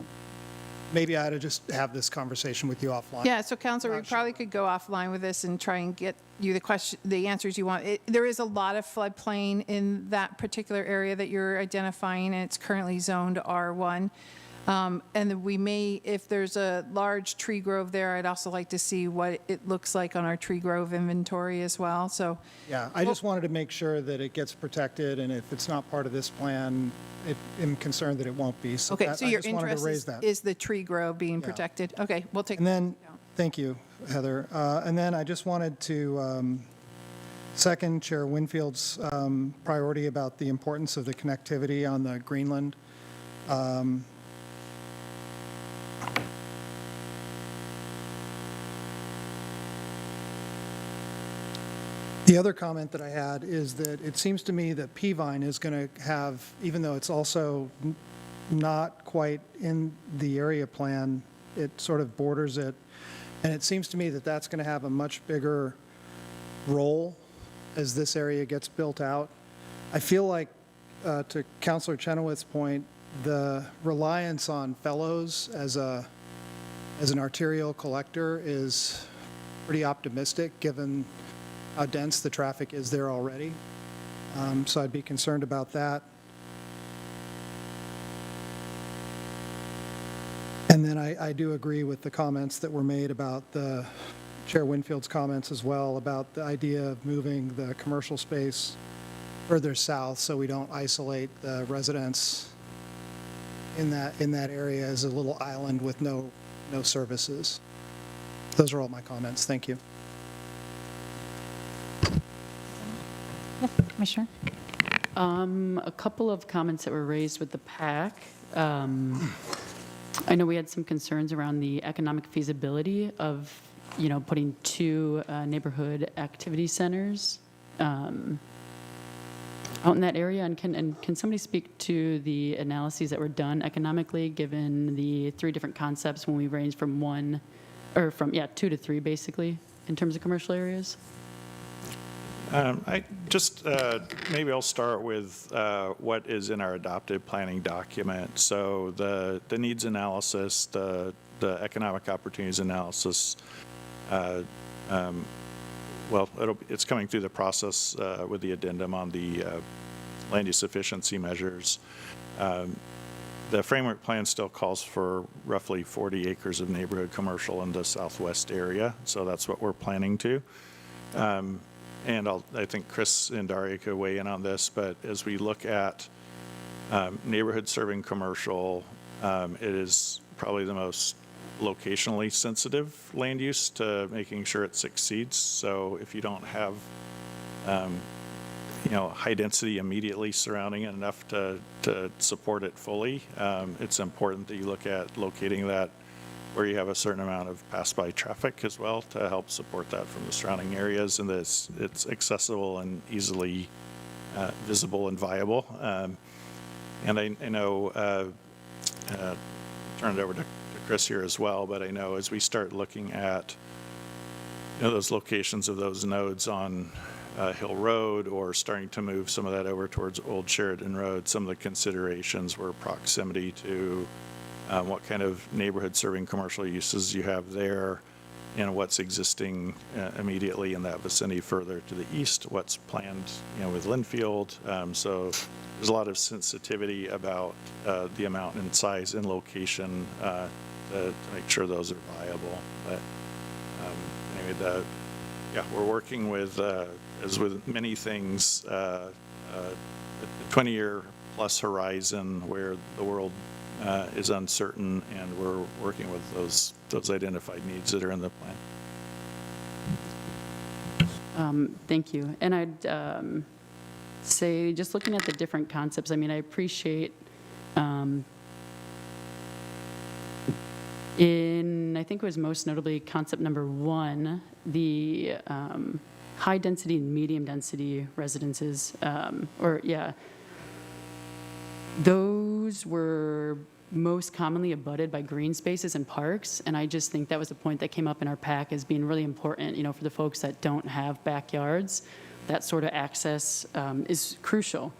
[SPEAKER 10] maybe I ought to just have this conversation with you offline.
[SPEAKER 6] Yeah, so Counselor, we probably could go offline with this and try and get you the answers you want. There is a lot of floodplain in that particular area that you're identifying, and it's currently zoned R1. And we may, if there's a large tree grove there, I'd also like to see what it looks like on our tree grove inventory as well, so.
[SPEAKER 10] Yeah, I just wanted to make sure that it gets protected, and if it's not part of this plan, I'm concerned that it won't be. So
[SPEAKER 6] Okay,
[SPEAKER 10] that-
[SPEAKER 6] so
[SPEAKER 10] I
[SPEAKER 6] your
[SPEAKER 10] just wanted to
[SPEAKER 6] interest
[SPEAKER 10] raise that.
[SPEAKER 6] is the tree grove being
[SPEAKER 10] Yeah.
[SPEAKER 6] protected? Okay, we'll take.
[SPEAKER 10] And then, thank you, Heather. And then I just wanted to second Chair Winfield's priority about the importance of the connectivity on the Greenland. The other comment that I had is that it seems to me that Peavine is going to have, even though it's also not quite in the area plan, it sort of borders it. And it seems to me that that's going to have a much bigger role as this area gets built out. I feel like, to Councilor Chenoweth's point, the reliance on Fellows as an arterial collector is pretty optimistic, given how dense the traffic is there already. So I'd be concerned about that. And then I do agree with the comments that were made about Chair Winfield's comments as well, about the idea of moving the commercial space further south so we don't isolate the residents in that area as a little island with no services. Those are all my comments. Thank you.
[SPEAKER 1] Commissioner?
[SPEAKER 11] A couple of comments that were raised with the PAC. I know we had some concerns around the economic feasibility of, putting two neighborhood activity centers out in that area. And can somebody speak to the analyses that were done economically, given the three different concepts when we range from 2 to 3, basically, in terms of commercial areas?
[SPEAKER 2] I just, maybe I'll start with what is in our adopted planning document. So the needs analysis, the economic opportunities analysis, well, it's coming through the process with the addendum on the land use efficiency measures. The framework plan still calls for roughly 40 acres of neighborhood commercial in the southwest area, so that's what we're planning to. And I think Chris and Daria could weigh in on this, but as we look at neighborhood serving commercial, it is probably the most locationally sensitive land use to making sure it succeeds. So if you don't have, high density immediately surrounding it enough to support it fully, it's important that you look at locating that where you have a certain amount of pass-by traffic as well to help support that from the surrounding areas, and that it's accessible and easily visible and viable. And I know, turn it over to Chris here as well, but I know as we start looking at those locations of those nodes on Hill Road, or starting to move some of that over towards Old Sheridan Road, some of the considerations were proximity to what kind of neighborhood serving commercial uses you have there, and what's existing immediately in that vicinity further to the east, what's planned with Linfield. So there's a lot of sensitivity about the amount and size and location to make sure those are viable. But anyway, we're working with, as with many things, a 20-year plus horizon where the world is uncertain, and we're working with those identified needs that are in the plan.
[SPEAKER 11] Thank you. And I'd say, just looking at the different concepts, I mean, I appreciate I think it was most notably concept number 1, the high density and medium density residences, those were most commonly abutted by green spaces and parks, and I just think that was a point that came up in our pack as being really important, for the folks that don't have backyards. That sort of access is crucial.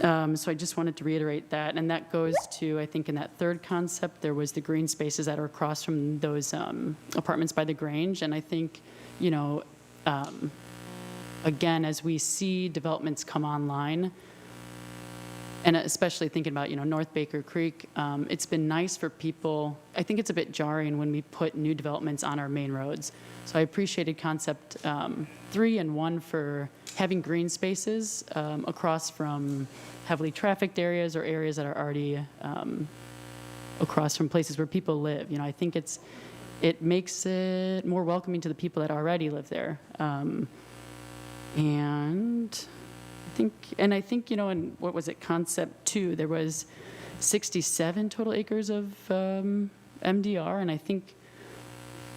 [SPEAKER 11] So I just wanted to reiterate that, and that goes to, I think in that third concept, there was the green spaces that are across from those apartments by the Grange, and I think, again, as we see developments come online, and especially thinking about, North Baker Creek, it's been nice for people. I think it's a bit jarring when we put new developments on our main roads. So I appreciated concept 3 and 1 for having green spaces across from heavily trafficked areas or areas that are already across from places where people live. I think it makes it more welcoming to the people that already live there. And I think, in what was it, concept 2, there was 67 total acres of MDR, and I think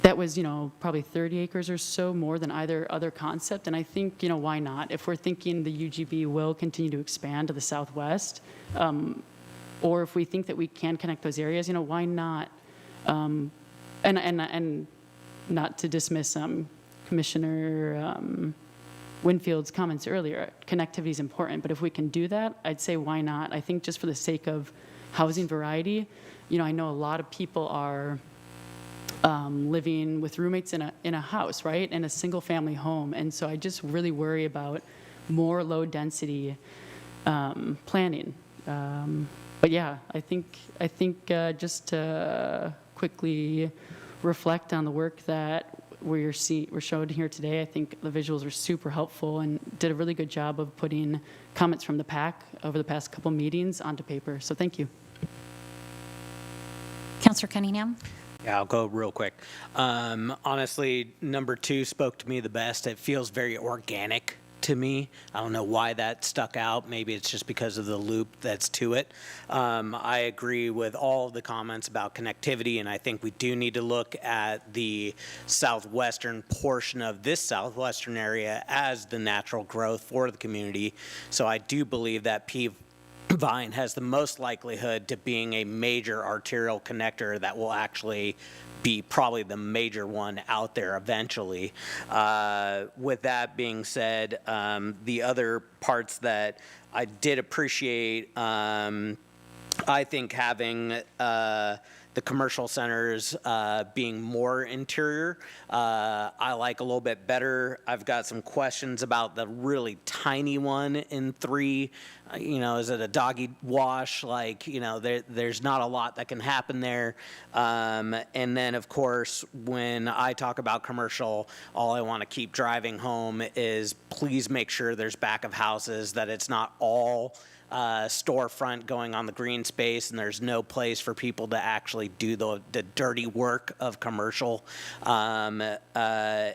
[SPEAKER 11] that was, probably 30 acres or so more than either other concept. And I think, why not? If we're thinking the UGB will continue to expand to the southwest, or if we think that we can connect those areas, why not? And not to dismiss Commissioner Winfield's comments earlier, connectivity is important, but if we can do that, I'd say why not? I think just for the sake of housing variety, I know a lot of people are living with roommates in a house, right, in a single family home, and so I just really worry about more low density planning. But yeah, I think just to quickly reflect on the work that we're showed here today, I think the visuals are super helpful and did a really good job of putting comments from the PAC over the past couple meetings onto paper. So thank you.
[SPEAKER 1] Councillor Cunningham?
[SPEAKER 12] Yeah, I'll go real quick. Honestly, number 2 spoke to me the best. It feels very organic to me. I don't know why that stuck out. Maybe it's just because of the loop that's to it. I agree with all of the comments about connectivity, and I think we do need to look at the southwestern portion of this southwestern area as the natural growth for the community. So I do believe that Vine has the most likelihood to being a major arterial connector that will actually be probably the major one out there eventually. With that being said, the other parts that I did appreciate, I think having the commercial centers being more interior, I like a little bit better. I've got some questions about the really tiny one in 3. Is it a doggy wash? There's not a lot that can happen there. And then, of course, when I talk about commercial, all I want to keep driving home is please make sure there's back of houses, that it's not all storefront going on the green space, and there's no place for people to actually do the dirty work of commercial. And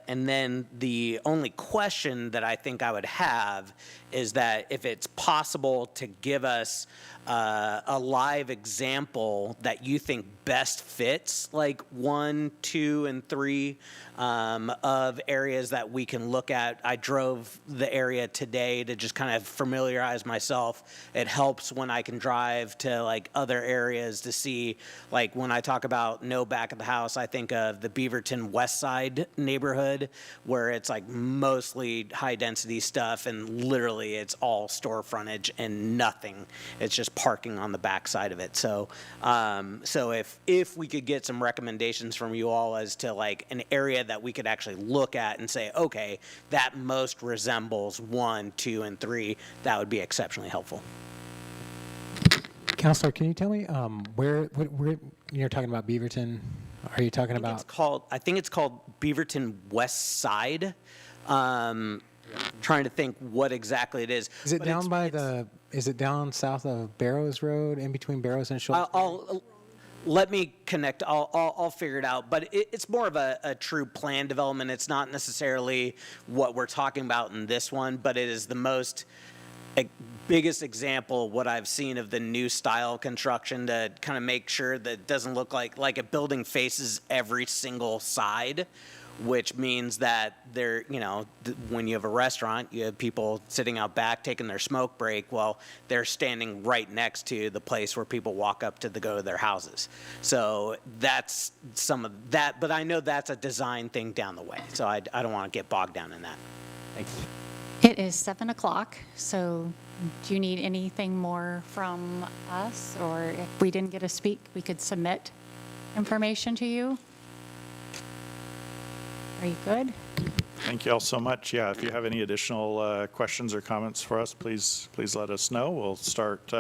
[SPEAKER 12] then the only question that I think I would have is that if it's possible to give us a live example that you think best fits, like 1, 2, and 3 of areas that we can look at. I drove the area today to just kind of familiarize myself. It helps when I can drive to other areas to see, when I talk about no back of the house, I think of the Beaverton West Side neighborhood, where it's mostly high density stuff, and literally it's all store frontage and nothing. It's just parking on the back side of it. So if we could get some recommendations from you all as to an area that we could actually look at and say, okay, that most resembles 1, 2, and 3, that would be exceptionally helpful.
[SPEAKER 3] Counselor, can you tell me where you're talking about Beaverton? Are you talking about?
[SPEAKER 12] I think it's called Beaverton West Side. Trying to think what exactly it is.
[SPEAKER 3] Is it down by the is it down south of Barrows Road, in between Barrows and Schultz?
[SPEAKER 12] Let me connect. I'll figure it out. But it's more of a true plan development. It's not necessarily what we're talking about in this one, but it is the most biggest example of what I've seen of the new style construction to kind of make sure that it doesn't look like a building faces every single side, which means that there, when you have a restaurant, you have people sitting out back taking their smoke break. Well, they're standing right next to the place where people walk up to go to their houses. So that's some of that, but I know that's a design thing down the way. So I don't want to get bogged down in that.
[SPEAKER 3] Thanks.
[SPEAKER 1] It is 7 o'clock, so do you need anything more from us? Or if we didn't get to speak, we could submit information to you? Are you good?
[SPEAKER 2] Thank you all so much. Yeah, if you have any additional questions or comments for us, please let us know. We'll start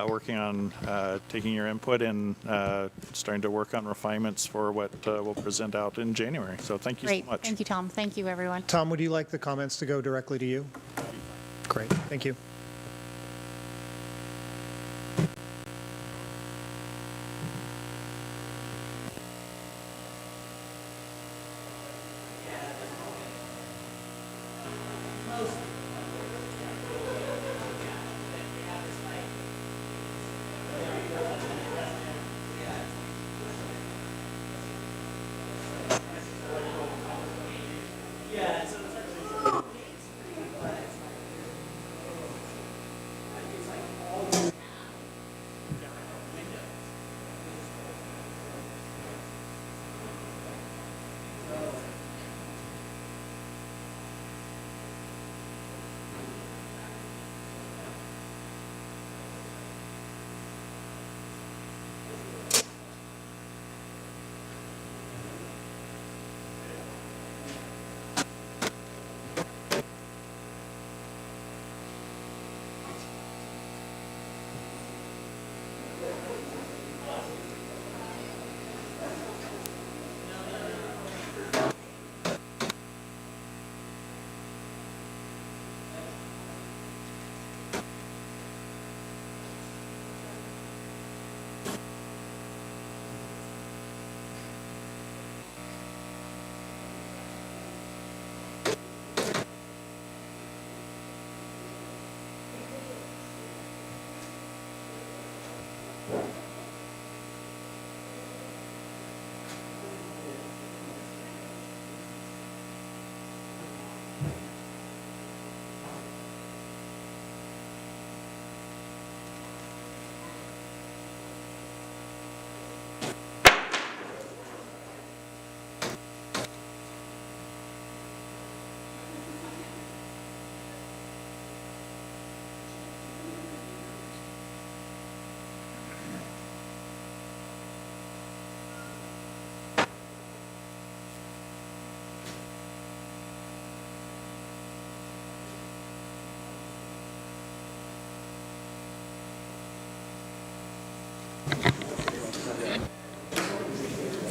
[SPEAKER 2] working on taking your input and starting to work on refinements for what we'll present out in January. So thank you so
[SPEAKER 1] Great.
[SPEAKER 2] much.
[SPEAKER 1] Thank you, Tom. Thank you, everyone.
[SPEAKER 10] Tom, would you like the comments to go directly to you? Great, thank you.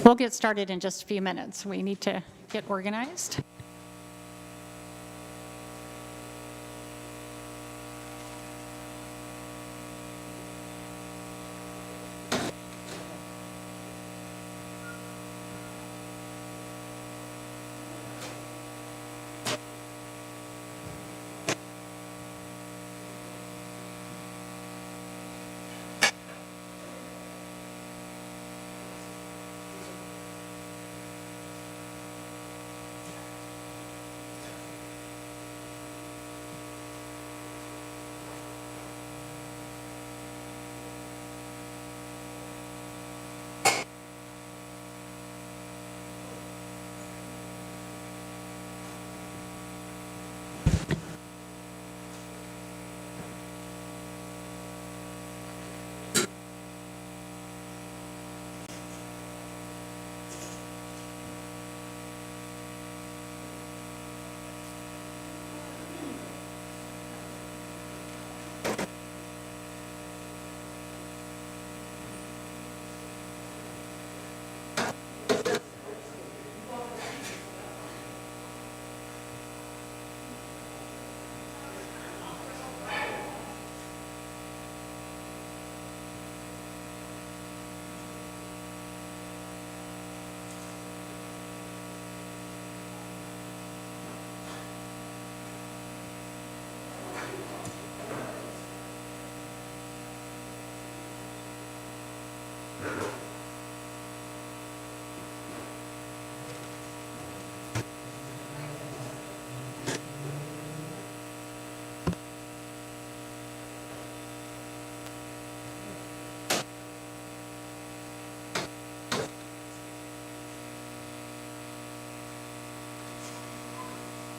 [SPEAKER 1] We'll get started in just a few minutes. We need to get organized.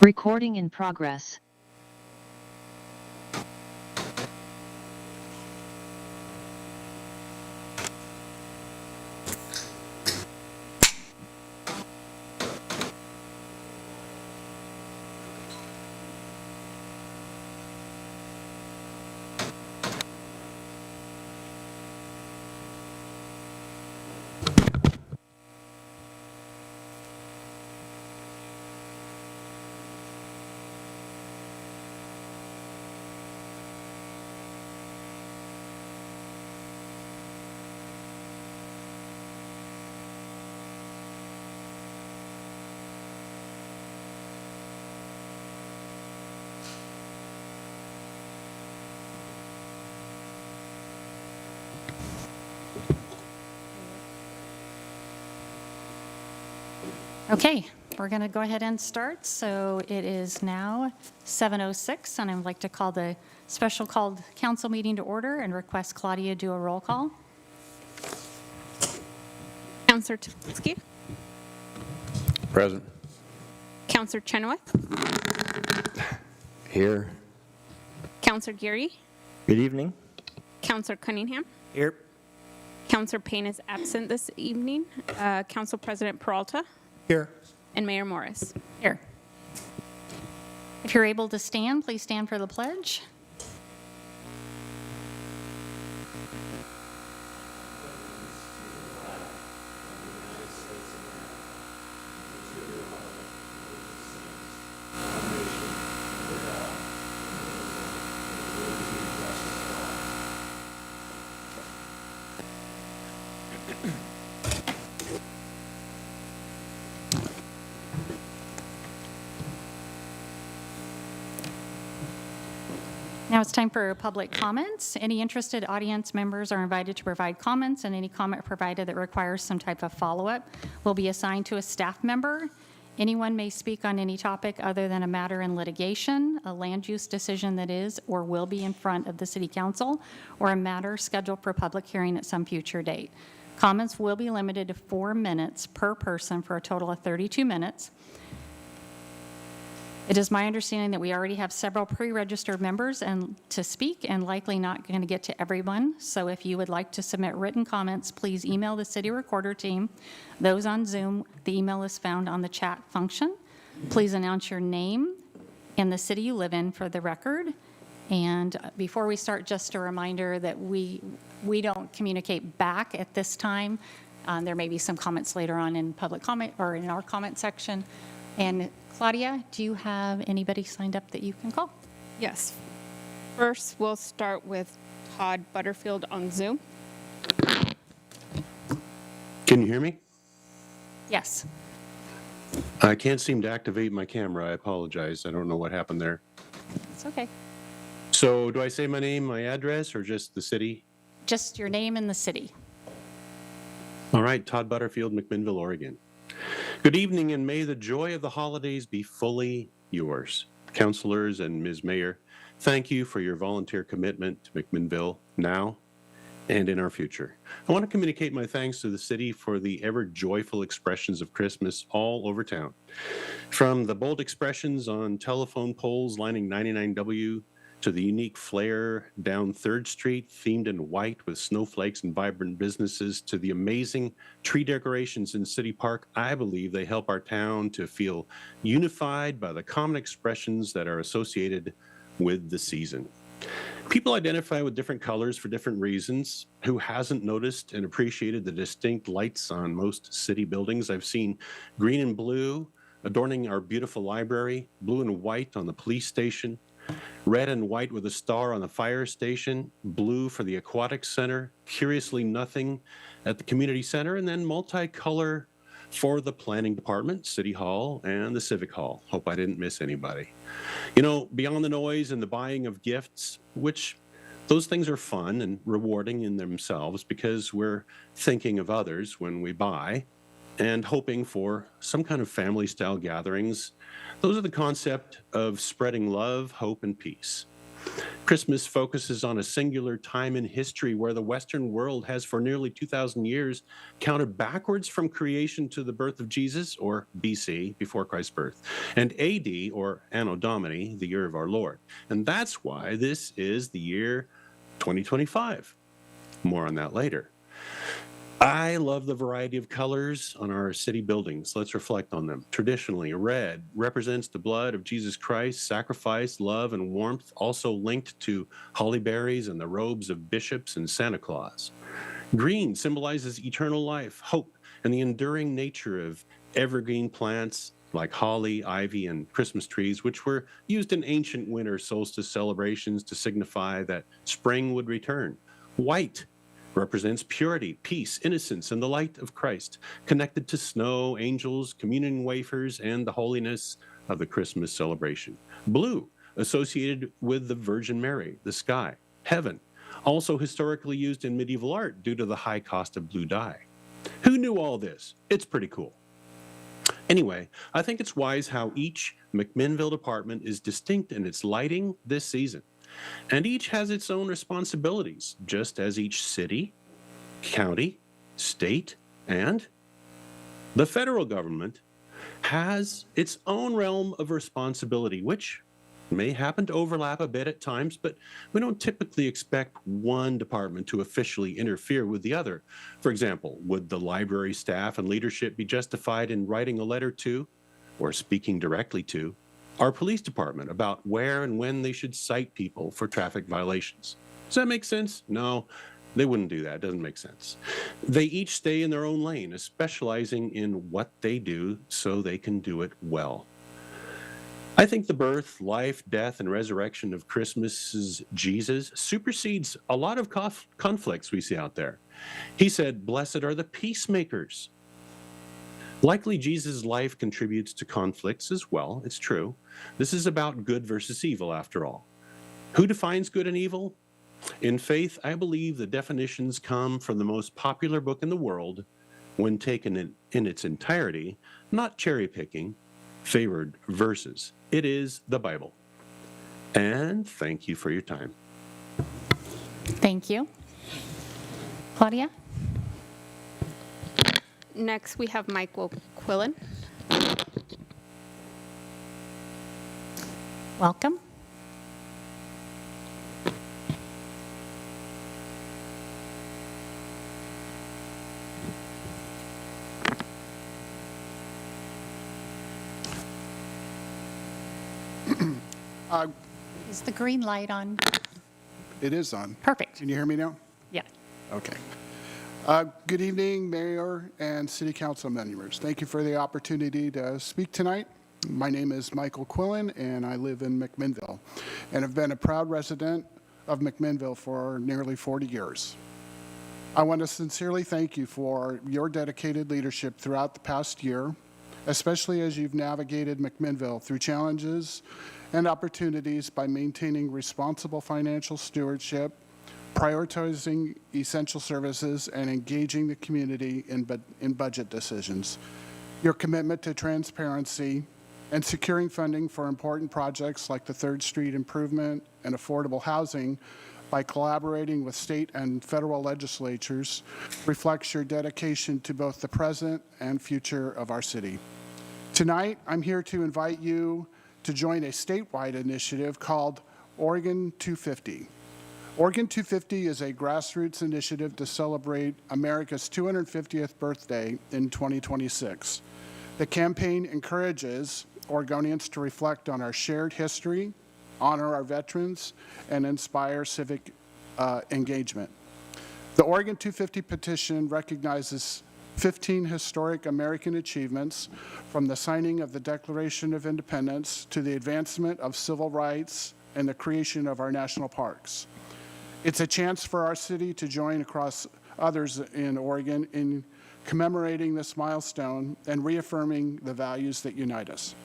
[SPEAKER 13] Recording in progress.
[SPEAKER 1] Okay, we're going to go ahead and start. So it is now 7:06, and I'd like to call the special called council meeting to order and request Claudia do a roll call.
[SPEAKER 14] Counselor Tulowitzki,
[SPEAKER 5] Present.
[SPEAKER 14] Counselor Chenoweth,
[SPEAKER 5] Here.
[SPEAKER 14] Counselor Geary,
[SPEAKER 15] Good evening.
[SPEAKER 14] Counselor Cunningham,
[SPEAKER 12] Here.
[SPEAKER 14] Counselor Payne is absent this evening, Council President Peralta,
[SPEAKER 10] Here.
[SPEAKER 14] and Mayor Morris.
[SPEAKER 1] Here. If you're able to stand, please stand for the pledge. Now it's time for public comments. Any interested audience members are invited to provide comments, and any comment provided that requires some type of follow-up will be assigned to a staff member. Anyone may speak on any topic other than a matter in litigation, a land use decision that is or will be in front of the City Council, or a matter scheduled for public hearing at some future date. Comments will be limited to 4 minutes per person for a total of 32 minutes. It is my understanding that we already have several pre-registered members and to speak, and likely not going to get to everyone. So if you would like to submit written comments, please email the city recorder team. Those on Zoom, the email is found on the chat function. Please announce your name and the city you live in for the record. And before we start, just a reminder that we don't communicate back at this time. There may be some comments later on in public comment or in our comment section. And Claudia, do you have anybody signed up that you can call?
[SPEAKER 14] Yes. First, we'll start with Todd Butterfield on Zoom.
[SPEAKER 16] Can you hear me?
[SPEAKER 1] Yes.
[SPEAKER 16] I can't seem to activate my camera. I apologize. I don't know what happened there.
[SPEAKER 1] It's okay.
[SPEAKER 16] So do I say my name, my address, or just the city?
[SPEAKER 1] Just your name and the city.
[SPEAKER 16] All right, Todd Butterfield, Mcminnville, Oregon. Good evening, and may the joy of the holidays be fully yours. Councilors and Ms. Mayor, thank you for your volunteer commitment to Mcminnville now and in our future. I want to communicate my thanks to the city for the ever joyful expressions of Christmas all over town. From the bold expressions on telephone poles lining 99W to the unique flair down 3rd Street, themed in white with snowflakes and vibrant businesses, to the amazing tree decorations in City Park, I believe they help our town to feel unified by the common expressions that are associated with the season. People identify with different colors for different reasons. Who hasn't noticed and appreciated the distinct lights on most city buildings? I've seen green and blue adorning our beautiful library, blue and white on the police station, red and white with a star on the fire station, blue for the aquatic center, curiously nothing at the community center, and then multicolor for the planning department, City Hall, and the Civic Hall. Hope I didn't miss anybody. You know, beyond the noise and the buying of gifts, which Those things are fun and rewarding in themselves because we're thinking of others when we buy and hoping for some kind of family-style gatherings. Those are the concept of spreading love, hope, and peace. Christmas focuses on a singular time in history where the Western world has for nearly 2,000 years counted backwards from creation to the birth of Jesus, or BC, before Christ's birth, and AD, or Anno Domini, the year of our Lord. And that's why this is the year 2025. More on that later. I love the variety of colors on our city buildings. Let's reflect on them. Traditionally, red represents the blood of Jesus Christ, sacrifice, love, and warmth, also linked to holly berries and the robes of bishops and Santa Claus. Green symbolizes eternal life, hope, and the enduring nature of evergreen plants like holly, ivy, and Christmas trees, which were used in ancient winter solstice celebrations to signify that spring would return. White represents purity, peace, innocence, and the light of Christ, connected to snow, angels, communion wafers, and the holiness of the Christmas celebration. Blue, associated with the Virgin Mary, the sky, heaven, also historically used in medieval art due to the high cost of blue dye. Who knew all this? It's pretty cool. Anyway, I think it's wise how each Mcminnville department is distinct in its lighting this season. And each has its own responsibilities, just as each city, county, state, and the federal government has its own realm of responsibility, which may happen to overlap a bit at times, but we don't typically expect one department to officially interfere with the other. For example, would the library staff and leadership be justified in writing a letter to, or speaking directly to, our police department about where and when they should cite people for traffic violations? Does that make sense? No, they wouldn't do that. It doesn't make sense. They each stay in their own lane, specializing in what they do so they can do it well. I think the birth, life, death, and resurrection of Christmas's Jesus supersedes a lot of conflicts we see out there. He said, "Blessed are the peacemakers." Likely, Jesus' life contributes to conflicts as well. It's true. This is about good versus evil, after all. Who defines good and evil? In faith, I believe the definitions come from the most popular book in the world when taken in its entirety, not cherry-picking favored verses. It is the Bible. And thank you for your time.
[SPEAKER 1] Thank you. Claudia?
[SPEAKER 14] Next, we have Michael Quillen.
[SPEAKER 1] Welcome. Is the green light on?
[SPEAKER 15] It is on.
[SPEAKER 1] Perfect.
[SPEAKER 15] Can you hear me now?
[SPEAKER 1] Yeah.
[SPEAKER 15] Okay. Good evening, Mayor and City Council members. Thank you for the opportunity to speak tonight. My name is Michael Quillen, and I live in Mcminnville, and have been a proud resident of Mcminnville for nearly 40 years. I want to sincerely thank you for your dedicated leadership throughout the past year, especially as you've navigated Mcminnville through challenges and opportunities by maintaining responsible financial stewardship, prioritizing essential services, and engaging the community in budget decisions. Your commitment to transparency and securing funding for important projects like the 3rd Street improvement and affordable housing by collaborating with state and federal legislatures reflects your dedication to both the present and future of our city. Tonight, I'm here to invite you to join a statewide initiative called Oregon 250. Oregon 250 is a grassroots initiative to celebrate America's 250th birthday in 2026. The campaign encourages Oregonians to reflect on our shared history, honor our veterans, and inspire civic engagement. The Oregon 250 petition recognizes 15 historic American achievements, from the signing of the Declaration of Independence to the advancement of civil rights and the creation of our national parks. It's a chance for our city to join across others in Oregon in commemorating this milestone and reaffirming the values that unite us.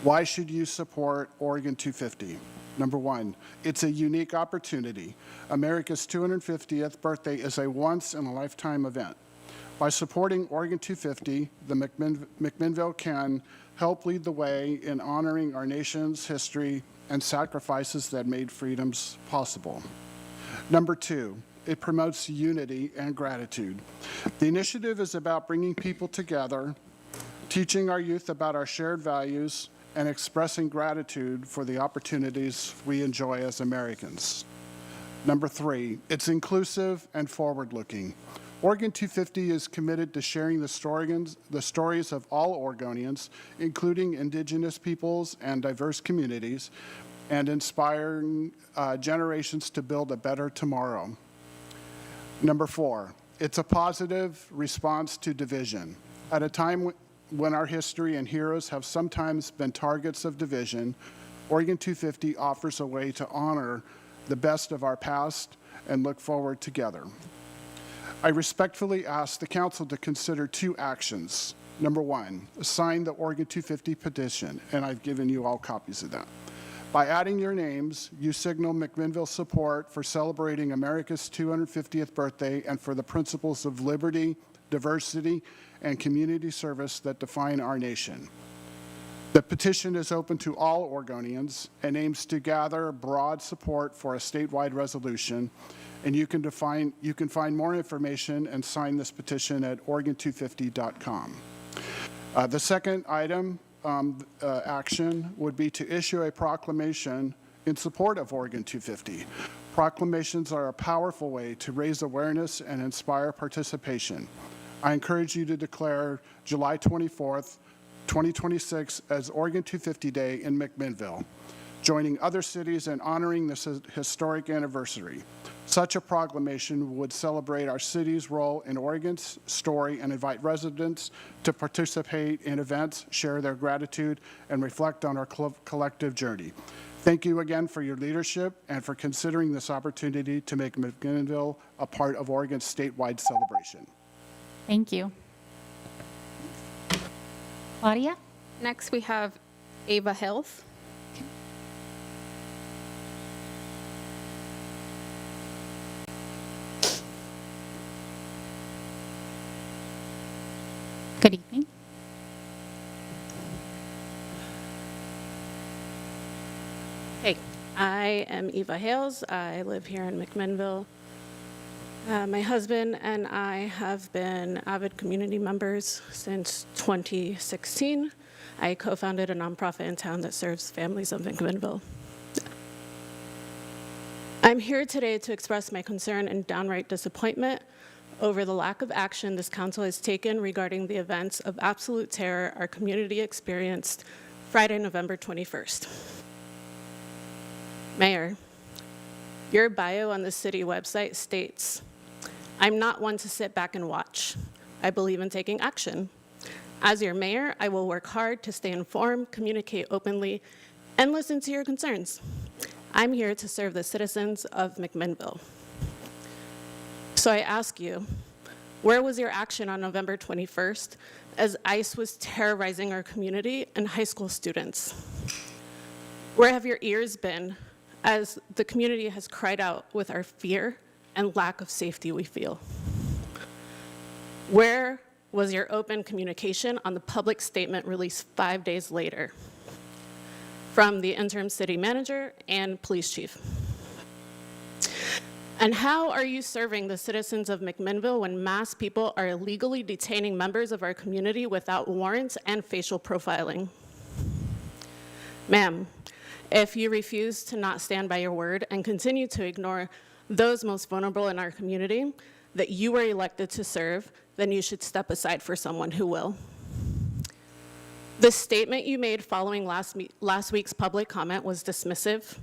[SPEAKER 15] Why should you support Oregon 250? Number one, it's a unique opportunity. America's 250th birthday is a once-in-a-lifetime event. By supporting Oregon 250, the Mcminnville can help lead the way in honoring our nation's history and sacrifices that made freedoms possible. Number two, it promotes unity and gratitude. The initiative is about bringing people together, teaching our youth about our shared values, and expressing gratitude for the opportunities we enjoy as Americans. Number three, it's inclusive and forward-looking. Oregon 250 is committed to sharing the stories of all Oregonians, including Indigenous peoples and diverse communities, and inspiring generations to build a better tomorrow. Number four, it's a positive response to division. At a time when our history and heroes have sometimes been targets of division, Oregon 250 offers a way to honor the best of our past and look forward together. I respectfully ask the council to consider two actions. Number one, sign the Oregon 250 petition, and I've given you all copies of that. By adding your names, you signal Mcminnville's support for celebrating America's 250th birthday and for the principles of liberty, diversity, and community service that define our nation. The petition is open to all Oregonians and aims to gather broad support for a statewide resolution, and you can find more information and sign this petition at Oregon250.com. The second item action would be to issue a proclamation in support of Oregon 250. Proclamations are a powerful way to raise awareness and inspire participation. I encourage you to declare July 24th, 2026 as Oregon 250 Day in Mcminnville, joining other cities in honoring this historic anniversary. Such a proclamation would celebrate our city's role in Oregon's story and invite residents to participate in events, share their gratitude, and reflect on our collective journey. Thank you again for your leadership and for considering this opportunity to make Mcminnville a part of Oregon's statewide celebration.
[SPEAKER 1] Thank you. Claudia?
[SPEAKER 14] Next, we have Ava Hills.
[SPEAKER 1] Good evening.
[SPEAKER 17] Hey, I am Eva Hales. I live here in Mcminnville. My husband and I have been avid community members since 2016. I co-founded a nonprofit in town that serves families of Mcminnville. I'm here today to express my concern and downright disappointment over the lack of action this council has taken regarding the events of absolute terror our community experienced Friday, November 21st. Mayor, your bio on the city website states, "I'm not one to sit back and watch. I believe in taking action. As your mayor, I will work hard to stay informed, communicate openly, and listen to your concerns. I'm here to serve the citizens of Mcminnville." So I ask you, where was your action on November 21st as ICE was terrorizing our community and high school students? Where have your ears been as the community has cried out with our fear and lack of safety we feel? Where was your open communication on the public statement released 5 days later from the interim city manager and police chief? And how are you serving the citizens of Mcminnville when mass people are illegally detaining members of our community without warrants and facial profiling? Ma'am, if you refuse to not stand by your word and continue to ignore those most vulnerable in our community that you were elected to serve, then you should step aside for someone who will. The statement you made following last week's public comment was dismissive.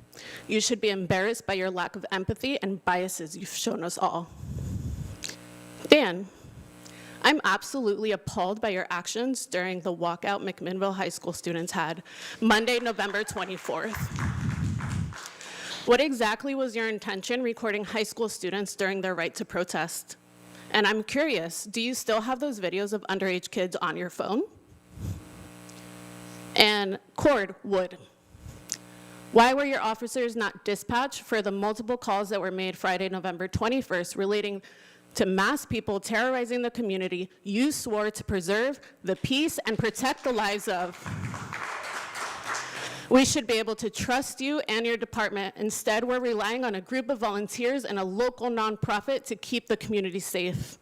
[SPEAKER 17] You should be embarrassed by your lack of empathy and biases you've shown us all. Dan, I'm absolutely appalled by your actions during the walkout Mcminnville High School students had Monday, November 24th. What exactly was your intention recording high school students during their right to protest? And I'm curious, do you still have those videos of underage kids on your phone? And Cord Wood, Why were your officers not dispatched for the multiple calls that were made Friday, November 21st relating to mass people terrorizing the community you swore to preserve the peace and protect the lives of? We should be able to trust you and your department. Instead, we're relying on a group of volunteers and a local nonprofit to keep the community safe.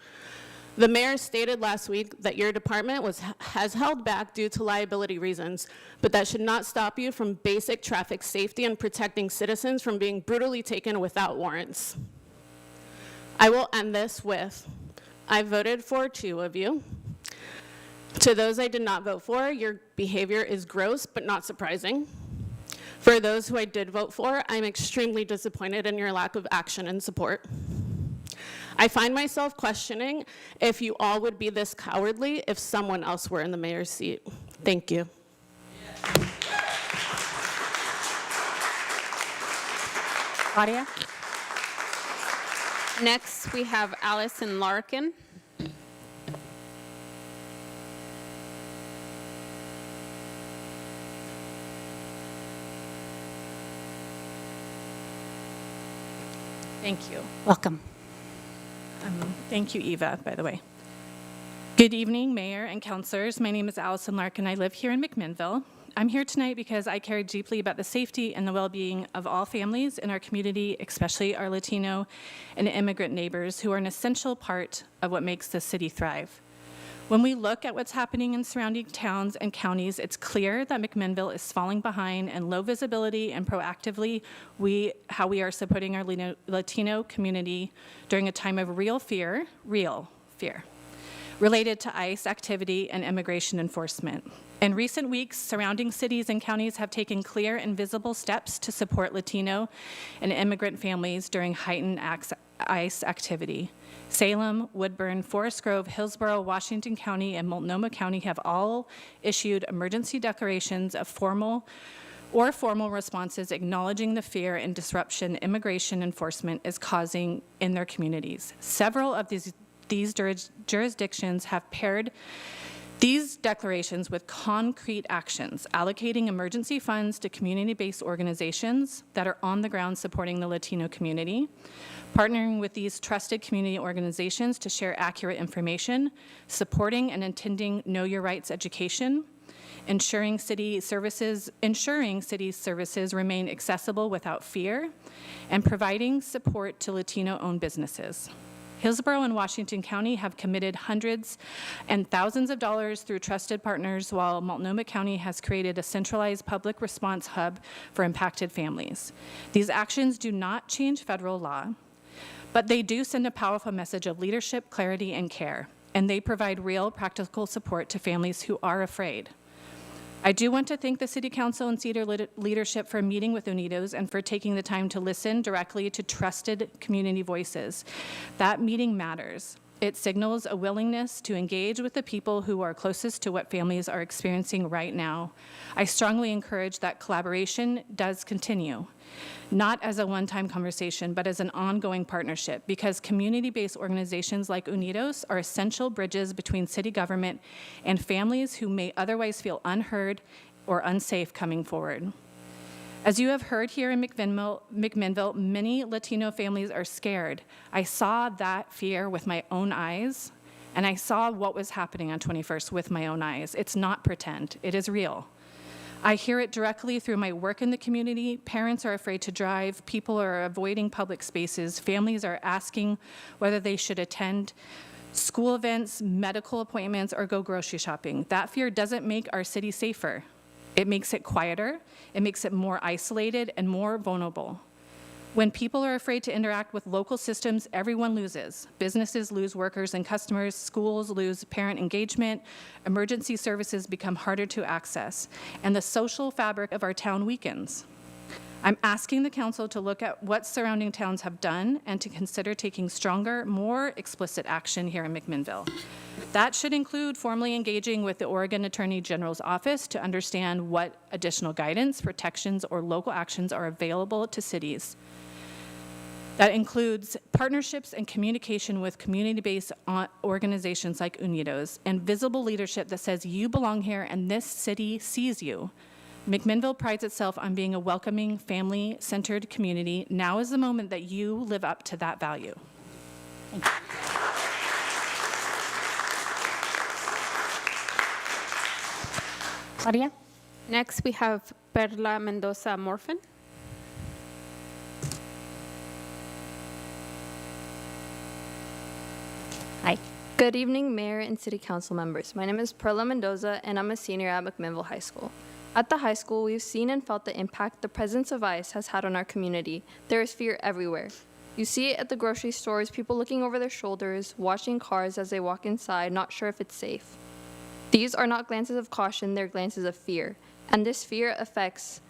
[SPEAKER 17] The mayor stated last week that your department has held back due to liability reasons, but that should not stop you from basic traffic safety and protecting citizens from being brutally taken without warrants. I will end this with, I voted for 2 of you. To those I did not vote for, your behavior is gross but not surprising. For those who I did vote for, I'm extremely disappointed in your lack of action and support. I find myself questioning if you all would be this cowardly if someone else were in the mayor's seat. Thank you.
[SPEAKER 14] Claudia? Next, we have Allison Larkin.
[SPEAKER 18] Thank you.
[SPEAKER 1] Welcome.
[SPEAKER 18] Thank you, Eva, by the way. Good evening, Mayor and councilors. My name is Allison Larkin. I live here in Mcminnville. I'm here tonight because I care deeply about the safety and the well-being of all families in our community, especially our Latino and immigrant neighbors who are an essential part of what makes this city thrive. When we look at what's happening in surrounding towns and counties, it's clear that Mcminnville is falling behind in low visibility and proactively how we are supporting our Latino community during a time of real fear, related to ICE activity and immigration enforcement. In recent weeks, surrounding cities and counties have taken clear and visible steps to support Latino and immigrant families during heightened ICE activity. Salem, Woodburn, Forest Grove, Hillsborough, Washington County, and Multnomah County have all issued emergency declarations of formal responses acknowledging the fear and disruption immigration enforcement is causing in their communities. Several of these jurisdictions have paired these declarations with concrete actions, allocating emergency funds to community-based organizations that are on the ground supporting the Latino community, partnering with these trusted community organizations to share accurate information, supporting and attending Know Your Rights education, ensuring city services remain accessible without fear, and providing support to Latino-owned businesses. Hillsborough and Washington County have committed hundreds and thousands of dollars through trusted partners, while Multnomah County has created a centralized public response hub for impacted families. These actions do not change federal law, but they do send a powerful message of leadership, clarity, and care, and they provide real practical support to families who are afraid. I do want to thank the City Council and Cedar leadership for meeting with Unidos and for taking the time to listen directly to trusted community voices. That meeting matters. It signals a willingness to engage with the people who are closest to what families are experiencing right now. I strongly encourage that collaboration does continue, not as a one-time conversation, but as an ongoing partnership, because community-based organizations like Unidos are essential bridges between city government and families who may otherwise feel unheard or unsafe coming forward. As you have heard here in Mcminnville, many Latino families are scared. I saw that fear with my own eyes, and I saw what was happening on 21st with my own eyes. It's not pretend, it is real. I hear it directly through my work in the community. Parents are afraid to drive, people are avoiding public spaces, families are asking whether they should attend school events, medical appointments, or go grocery shopping. That fear doesn't make our city safer. It makes it quieter, it makes it more isolated and more vulnerable. When people are afraid to interact with local systems, everyone loses. Businesses lose workers and customers, schools lose parent engagement, emergency services become harder to access, and the social fabric of our town weakens. I'm asking the council to look at what surrounding towns have done and to consider taking stronger, more explicit action here in Mcminnville. That should include formally engaging with the Oregon Attorney General's office to understand what additional guidance, protections, or local actions are available to cities. That includes partnerships and communication with community-based organizations like Unidos and visible leadership that says you belong here and this city sees you. McMinnville prides itself on being a welcoming, family-centered community. Now is the moment that you live up to that value.
[SPEAKER 1] Claudia?
[SPEAKER 14] Next, we have Perla Mendoza Morfin.
[SPEAKER 1] Hi.
[SPEAKER 19] Good evening, Mayor and City Council members. My name is Perla Mendoza, and I'm a senior at McMinnville High School. At the high school, we've seen and felt the impact the presence of ICE has had on our community. There is fear everywhere. You see it at the grocery stores, people looking over their shoulders, watching cars as they walk inside, not sure if it's safe. These are not glances of caution, they're glances of fear. And this fear affects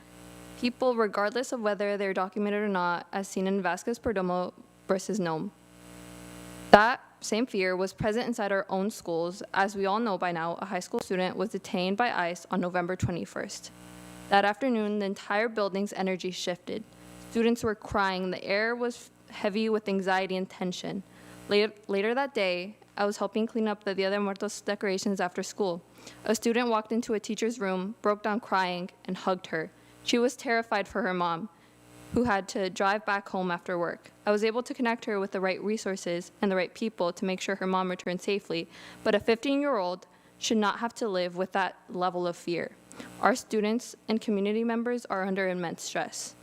[SPEAKER 19] people regardless of whether they're documented or not, as seen in Vasquez Perdomo versus Nome. That same fear was present inside our own schools. As we all know by now, a high school student was detained by ICE on November 21st. That afternoon, the entire building's energy shifted. Students were crying. The air was heavy with anxiety and tension. Later that day, I was helping clean up the Dia de Muertos decorations after school. A student walked into a teacher's room, broke down crying, and hugged her. She was terrified for her mom, who had to drive back home after work. I was able to connect her with the right resources and the right people to make sure her mom returned safely, but a 15-year-old should not have to live with that level of fear. Our students and community members are under immense stress.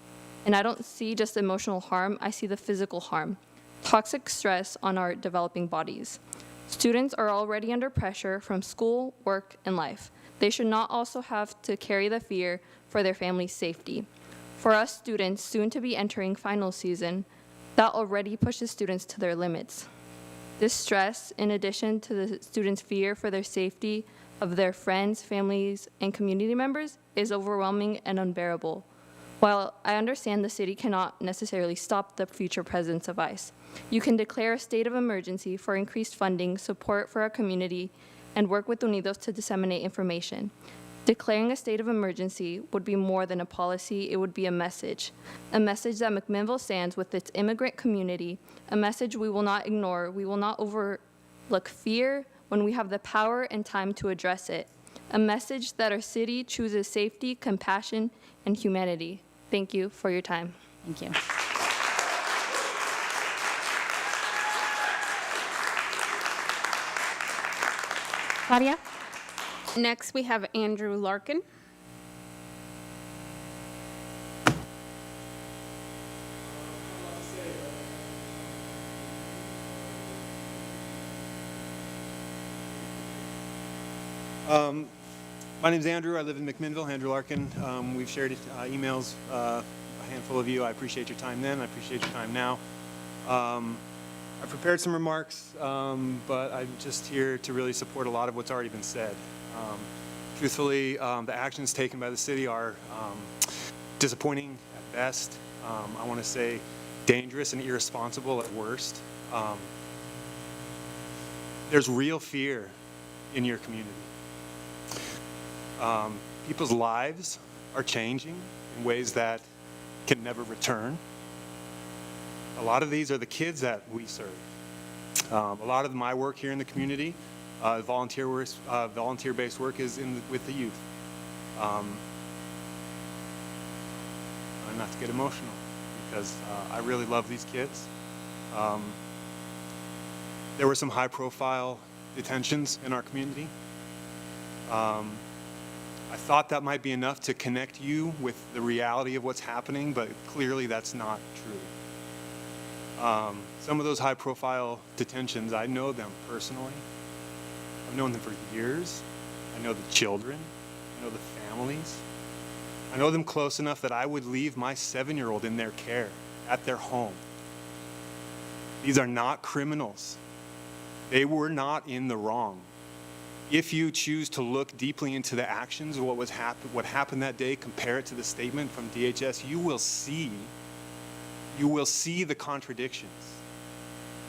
[SPEAKER 19] And I don't see just emotional harm, I see the physical harm. Toxic stress on our developing bodies. Students are already under pressure from school, work, and life. They should not also have to carry the fear for their family's safety. For us students soon to be entering final season, that already pushes students to their limits. This stress, in addition to the students' fear for their safety of their friends, families, and community members, is overwhelming and unbearable. While I understand the city cannot necessarily stop the future presence of ICE, you can declare a state of emergency for increased funding, support for our community, and work with Unidos to disseminate information. Declaring a state of emergency would be more than a policy, it would be a message that McMinnville stands with its immigrant community, a message we will not ignore, we will not overlook fear when we have the power and time to address it, a message that our city chooses safety, compassion, and humanity. Thank you for your time.
[SPEAKER 1] Thank you. Claudia?
[SPEAKER 14] Next, we have Andrew Larkin.
[SPEAKER 20] My name's Andrew. I live in McMinnville, Andrew Larkin. We've shared emails, a handful of you. I appreciate your time then. I appreciate your time now. I prepared some remarks, but I'm just here to really support a lot of what's already been said. Truthfully, the actions taken by the city are disappointing at best. I want to say dangerous and irresponsible at worst. There's real fear in your community. People's lives are changing in ways that can never return. A lot of these are the kids that we serve. A lot of my work here in the community, volunteer-based work, is with the youth. Not to get emotional, because I really love these kids. There were some high-profile detentions in our community. I thought that might be enough to connect you with the reality of what's happening, but clearly that's not true. Some of those high-profile detentions, I know them personally. I've known them for years. I know the children. I know the families. I know them close enough that I would leave my 7-year-old in their care, at their home. These are not criminals. They were not in the wrong. If you choose to look deeply into the actions of what happened that day, compare it to the statement from DHS, you will see the contradictions.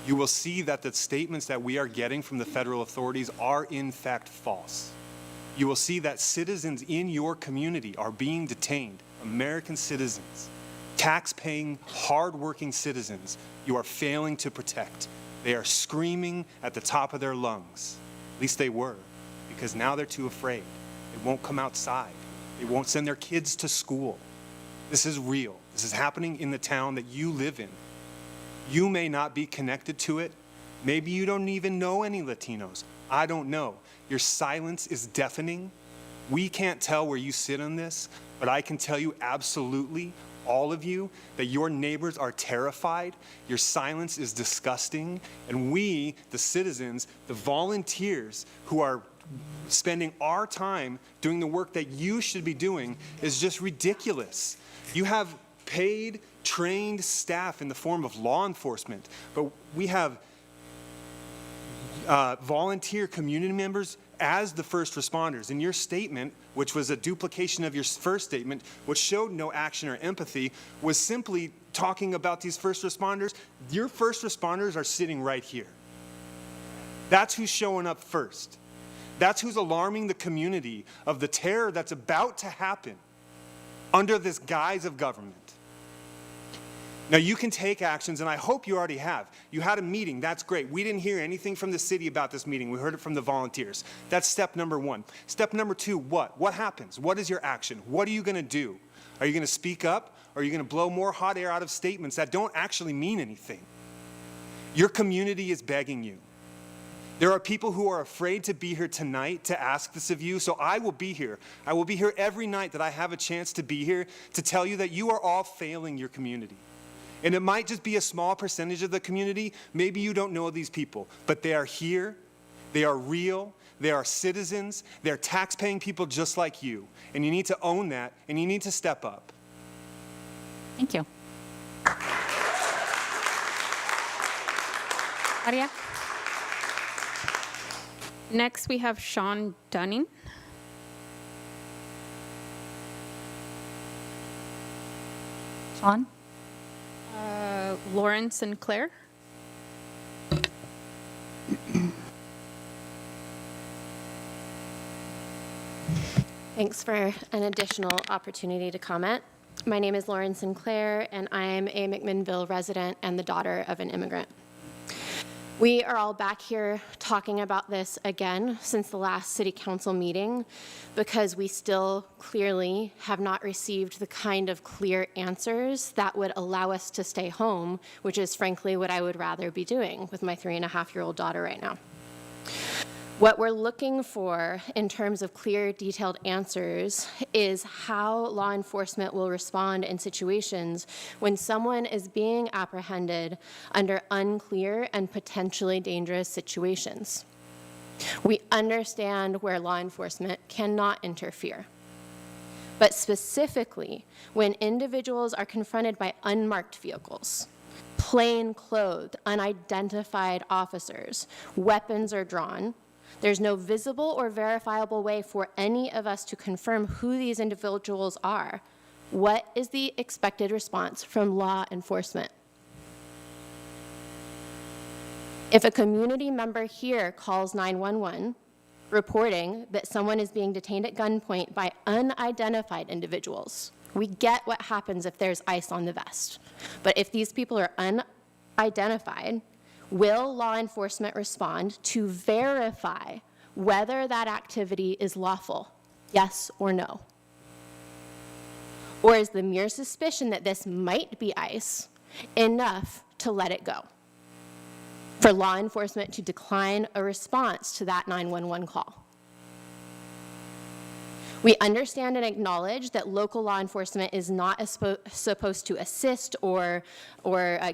[SPEAKER 20] You will see that the statements that we are getting from the federal authorities are in fact false. You will see that citizens in your community are being detained, American citizens, tax-paying, hard-working citizens you are failing to protect. They are screaming at the top of their lungs. At least they were, because now they're too afraid. They won't come outside. They won't send their kids to school. This is real. This is happening in the town that you live in. You may not be connected to it. Maybe you don't even know any Latinos. I don't know. Your silence is deafening. We can't tell where you sit on this, but I can tell you absolutely, all of you, that your neighbors are terrified. Your silence is disgusting. And we, the citizens, the volunteers who are spending our time doing the work that you should be doing is just ridiculous. You have paid, trained staff in the form of law enforcement, but we have volunteer community members as the first responders. In your statement, which was a duplication of your first statement, which showed no action or empathy, was simply talking about these first responders. Your first responders are sitting right here. That's who's showing up first. That's who's alarming the community of the terror that's about to happen under this guise of government. Now, you can take actions, and I hope you already have. You had a meeting. That's great. We didn't hear anything from the city about this meeting. We heard it from the volunteers. That's step number one. Step number two, what? What happens? What is your action? What are you going to do? Are you going to speak up? Or are you going to blow more hot air out of statements that don't actually mean anything? Your community is begging you. There are people who are afraid to be here tonight to ask this of you, so I will be here. I will be here every night that I have a chance to be here to tell you that you are all failing your community. And it might just be a small percentage of the community. Maybe you don't know these people, but they are here. They are real. They are citizens. They're tax-paying people just like you. And you need to own that, and you need to step up.
[SPEAKER 1] Thank you. Maria?
[SPEAKER 14] Next, we have Sean Dunning.
[SPEAKER 1] Sean?
[SPEAKER 14] Lauren Sinclair.
[SPEAKER 21] Thanks for an additional opportunity to comment. My name is Lauren Sinclair, and I'm a Mcminnville resident and the daughter of an immigrant. We are all back here talking about this again since the last city council meeting because we still clearly have not received the kind of clear answers that would allow us to stay home, which is frankly what I would rather be doing with my 3.5-year-old daughter right now. What we're looking for in terms of clear, detailed answers is how law enforcement will respond in situations when someone is being apprehended under unclear and potentially dangerous situations. We understand where law enforcement cannot interfere. But specifically, when individuals are confronted by unmarked vehicles, plain-clothed, unidentified officers, weapons are drawn, there's no visible or verifiable way for any of us to confirm who these individuals are. What is the expected response from law enforcement? If a community member here calls 911, reporting that someone is being detained at gunpoint by unidentified individuals, we get what happens if there's ice on the vest. But if these people are unidentified, will law enforcement respond to verify whether that activity is lawful? Yes or no? Or is the mere suspicion that this might be ICE enough to let it go? For law enforcement to decline a response to that 911 call? We understand and acknowledge that local law enforcement is not supposed to assist or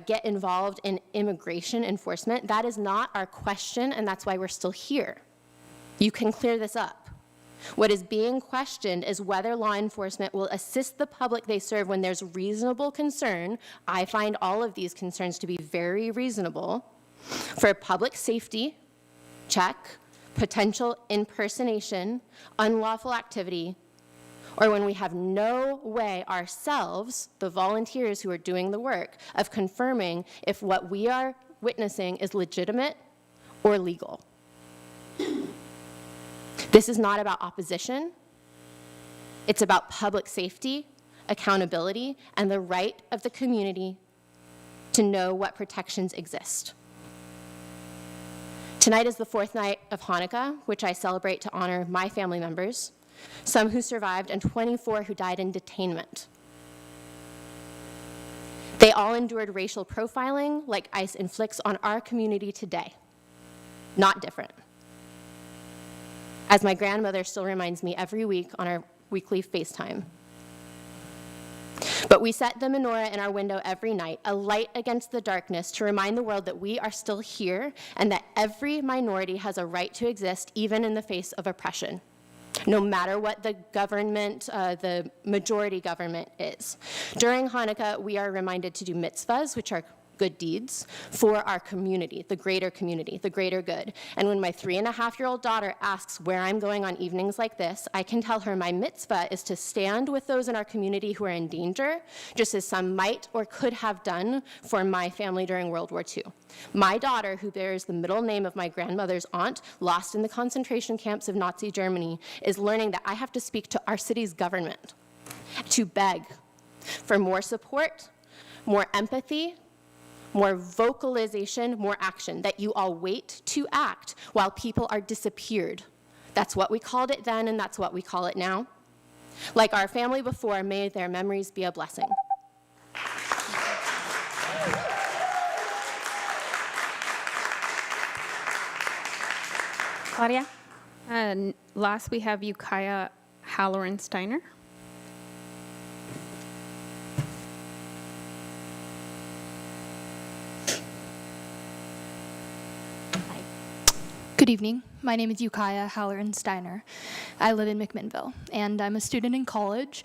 [SPEAKER 21] get involved in immigration enforcement. That is not our question, and that's why we're still here. You can clear this up. What is being questioned is whether law enforcement will assist the public they serve when there's reasonable concern. I find all of these concerns to be very reasonable. For public safety, check. Potential impersonation, unlawful activity, or when we have no way ourselves, the volunteers who are doing the work, of confirming if what we are witnessing is legitimate or legal. This is not about opposition. It's about public safety, accountability, and the right of the community to know what protections exist. Tonight is the 4th night of Hanukkah, which I celebrate to honor my family members, some who survived, and 24 who died in detainment. They all endured racial profiling like ICE inflicts on our community today. Not different. As my grandmother still reminds me every week on our weekly FaceTime. But we set the menorah in our window every night, a light against the darkness, to remind the world that we are still here and that every minority has a right to exist even in the face of oppression, no matter what the government, the majority government is. During Hanukkah, we are reminded to do mitzvahs, which are good deeds, for our community, the greater good. And when my 3.5-year-old daughter asks where I'm going on evenings like this, I can tell her my mitzvah is to stand with those in our community who are in danger, just as some might or could have done for my family during World War II. My daughter, who bears the middle name of my grandmother's aunt, lost in the concentration camps of Nazi Germany, is learning that I have to speak to our city's government to beg for more support, more empathy, more vocalization, more action, that you all wait to act while people are disappeared. That's what we called it then, and that's what we call it now. Like our family before, may their memories be a blessing.
[SPEAKER 1] Claudia?
[SPEAKER 14] Last, we have Ukiah Halloran Steiner.
[SPEAKER 4] Good evening. My name is Ukiah Halloran Steiner. I live in Mcminnville, and I'm a student in college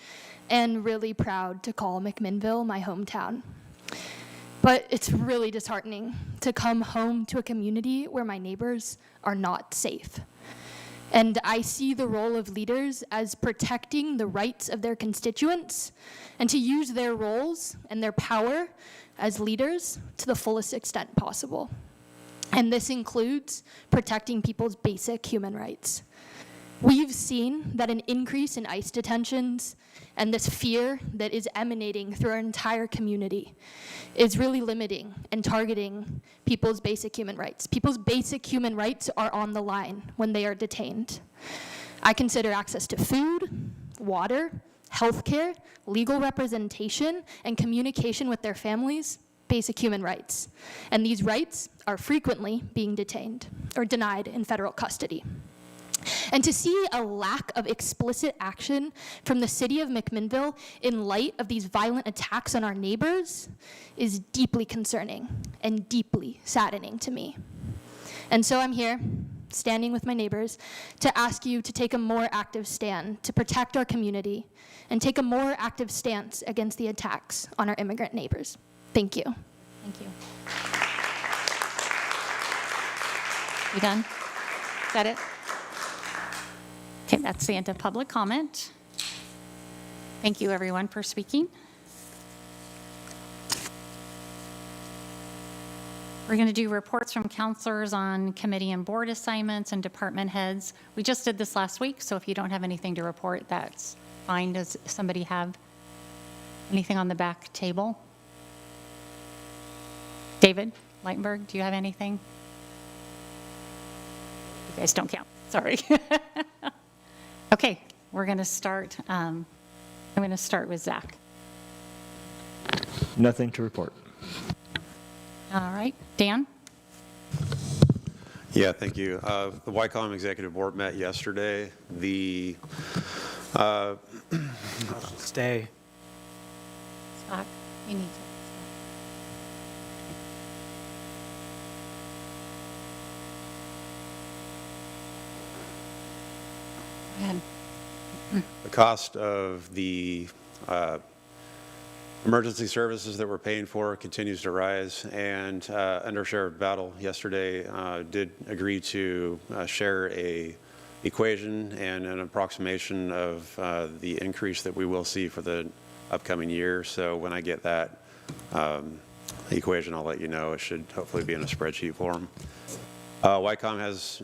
[SPEAKER 4] and really proud to call Mcminnville my hometown. But it's really disheartening to come home to a community where my neighbors are not safe. And I see the role of leaders as protecting the rights of their constituents and to use their roles and their power as leaders to the fullest extent possible. And this includes protecting people's basic human rights. We've seen that an increase in ICE detentions and this fear that is emanating through our entire community is really limiting and targeting people's basic human rights. People's basic human rights are on the line when they are detained. I consider access to food, water, healthcare, legal representation, and communication with their families basic human rights. And these rights are frequently being detained or denied in federal custody. And to see a lack of explicit action from the city of Mcminnville in light of these violent attacks on our neighbors is deeply concerning and deeply saddening to me. And so I'm here, standing with my neighbors, to ask you to take a more active stand to protect our community and take a more active stance against the attacks on our immigrant neighbors. Thank you.
[SPEAKER 1] Thank you. You done? Is that it? Okay, that's the end of public comment. Thank you, everyone, for speaking. We're going to do reports from counselors on committee and board assignments and department heads. We just did this last week, so if you don't have anything to report, that's fine. Does somebody have anything on the back table? David Leitenberg, do you have anything? You guys don't count. Sorry. Okay, we're going to start. I'm going to start with Zach.
[SPEAKER 22] Nothing to report.
[SPEAKER 1] All right, Dan?
[SPEAKER 23] Yeah, thank you. The YCOM Executive Board met yesterday. The
[SPEAKER 12] Stay.
[SPEAKER 1] Zach, you need to. Go ahead.
[SPEAKER 23] The cost of the emergency services that we're paying for continues to rise, and Under Sheriff Battle yesterday did agree to share a equation and an approximation of the increase that we will see for the upcoming year. So when I get that equation, I'll let you know. It should hopefully be in a spreadsheet form. YCOM has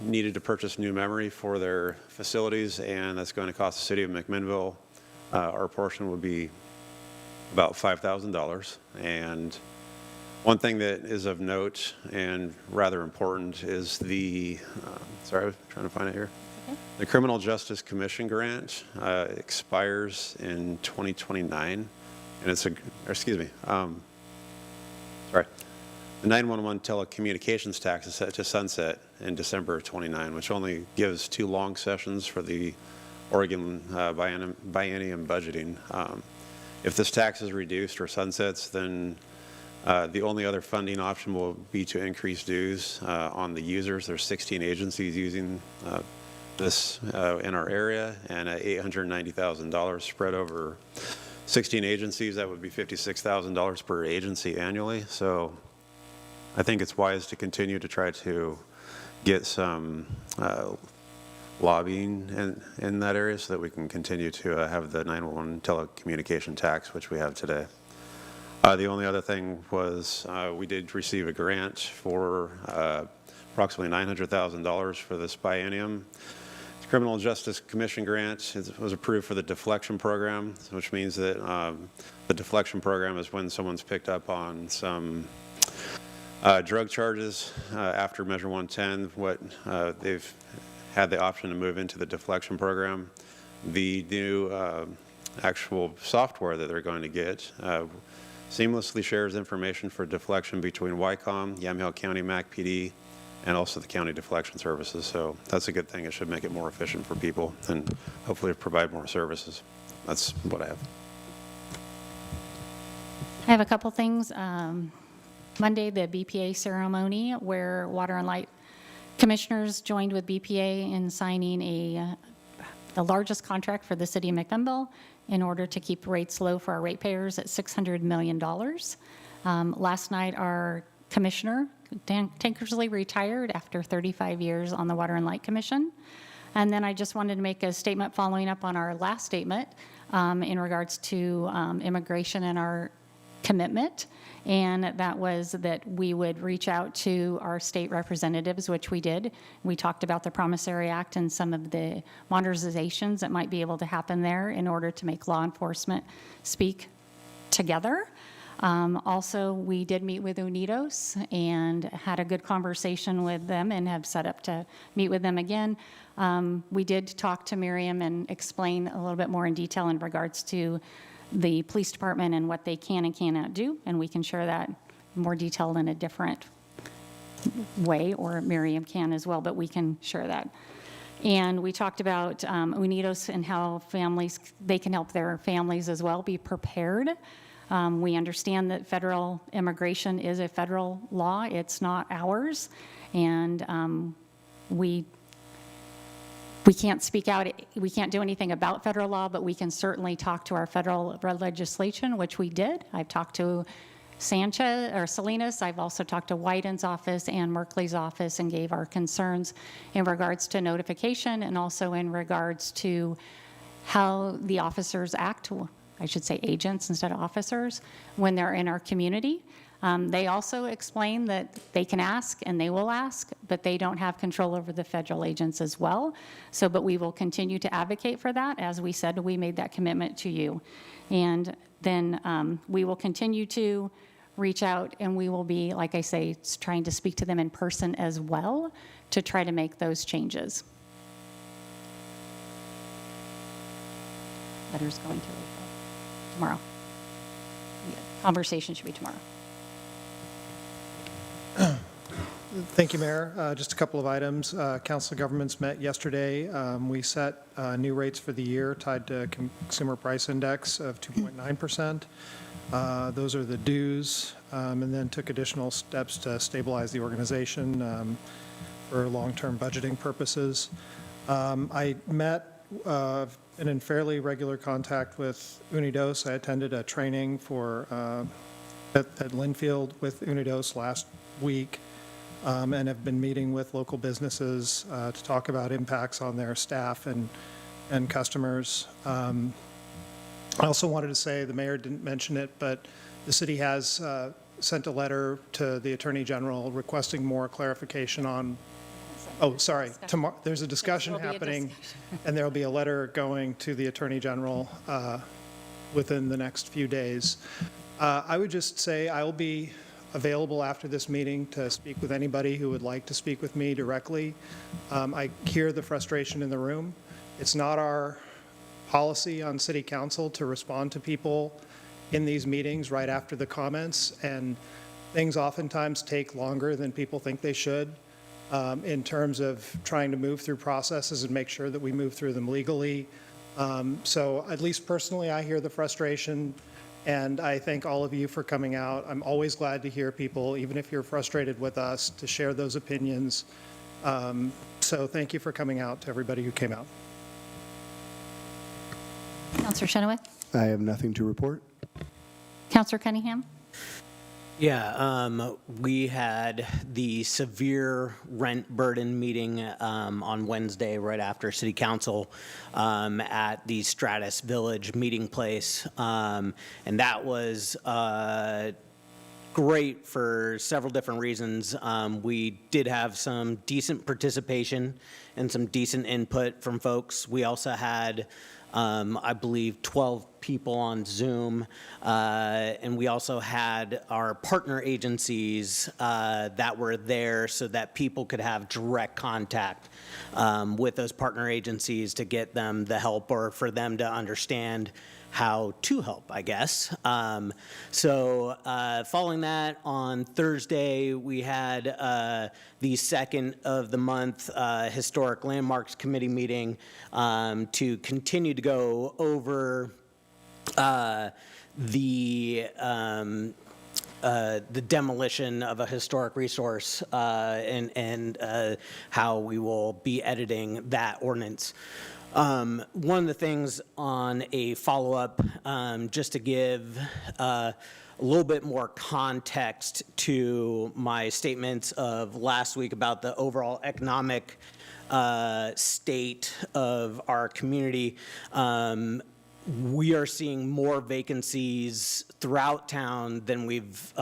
[SPEAKER 23] needed to purchase new memory for their facilities, and that's going to cost the city of Mcminnville. Our portion would be about $5,000. And one thing that is of note and rather important is the, sorry, I was trying to find it here. The Criminal Justice Commission grant expires in 2029, and it's sorry. The 911 telecommunications tax is set to sunset in December of 29, which only gives 2 long sessions for the Oregon biennium budgeting. If this tax is reduced or sunsets, then the only other funding option will be to increase dues on the users. There's 16 agencies using this in our area, and at $890,000 spread over 16 agencies, that would be $56,000 per agency annually. So I think it's wise to continue to try to get some lobbying in that area so that we can continue to have the 911 telecommunication tax, which we have today. The only other thing was we did receive a grant for approximately $900,000 for this biennium. The Criminal Justice Commission grant was approved for the deflection program, which means that the deflection program is when someone's picked up on some drug charges after Measure 110, they've had the option to move into the deflection program. The new actual software that they're going to get seamlessly shares information for deflection between YCOM, Yamhill County MAC PD, and also the county deflection services. So that's a good thing. It should make it more efficient for people and hopefully provide more services. That's what I have.
[SPEAKER 1] I have a couple things. Monday, the BPA ceremony where Water and Light Commissioners joined with BPA in signing the largest contract for the city of Mcminnville in order to keep rates low for our ratepayers at $600 million. Last night, our commissioner, Dan Tankersley, retired after 35 years on the Water and Light Commission. And then I just wanted to make a statement following up on our last statement in regards to immigration and our commitment, and that was that we would reach out to our state representatives, which we did. We talked about the Promissory Act and some of the modernizations that might be able to happen there in order to make law enforcement speak together. Also, we did meet with Unidos and had a good conversation with them and have set up to meet with them again. We did talk to Miriam and explain a little bit more in detail in regards to the police department and what they can and cannot do, and we can share that more detail in a different way, or Miriam can as well, but we can share that. And we talked about Unidos and how families, they can help their families as well be prepared. We understand that federal immigration is a federal law. It's not ours. And we can't speak out, we can't do anything about federal law, but we can certainly talk to our federal legislation, which we did. I've talked to Salinas. I've also talked to Wyden's office and Merkley's office and gave our concerns in regards to notification and also in regards to how the officers act, I should say agents instead of officers, when they're in our community. They also explain that they can ask and they will ask, but they don't have control over the federal agents as well. So, but we will continue to advocate for that. As we said, we made that commitment to you. And then we will continue to reach out, and we will be, like I say, trying to speak to them in person as well to try to make those changes. Letters going to tomorrow. Yeah, conversation should be tomorrow.
[SPEAKER 10] Thank you, Mayor. Just a couple of items. Council of Governments met yesterday. We set new rates for the year tied to Consumer Price Index of 2.9%. Those are the dues, and then took additional steps to stabilize the organization for long-term budgeting purposes. I met and in fairly regular contact with Unidos. I attended a training for at Linfield with Unidos last week. And have been meeting with local businesses to talk about impacts on their staff and customers. I also wanted to say, the mayor didn't mention it, but the city has sent a letter to the Attorney General requesting more clarification on, tomorrow, there's a discussion happening, and there'll be a letter going to the Attorney General within the next few days. I would just say I'll be available after this meeting to speak with anybody who would like to speak with me directly. I hear the frustration in the room. It's not our policy on City Council to respond to people in these meetings right after the comments, and things oftentimes take longer than people think they should in terms of trying to move through processes and make sure that we move through them legally. So at least personally, I hear the frustration, and I thank all of you for coming out. I'm always glad to hear people, even if you're frustrated with us, to share those opinions. So thank you for coming out, to everybody who came out.
[SPEAKER 1] Councillor Chenoweth?
[SPEAKER 5] I have nothing to report.
[SPEAKER 1] Councillor Cunningham?
[SPEAKER 12] Yeah, we had the severe rent burden meeting on Wednesday right after City Council at the Stratus Village meeting place. And that was great for several different reasons. We did have some decent participation and some decent input from folks. We also had I believe 12 people on Zoom, and we also had our partner agencies that were there so that people could have direct contact with those partner agencies to get them the help or for them to understand how to help, I guess. So following that, on Thursday, we had the second of the month Historic Landmarks Committee meeting to continue to go over the demolition of a historic resource and how we will be editing that ordinance. One of the things on a follow-up, just to give a little bit more context to my statements of last week about the overall economic state of our community, we are seeing more vacancies throughout town than we've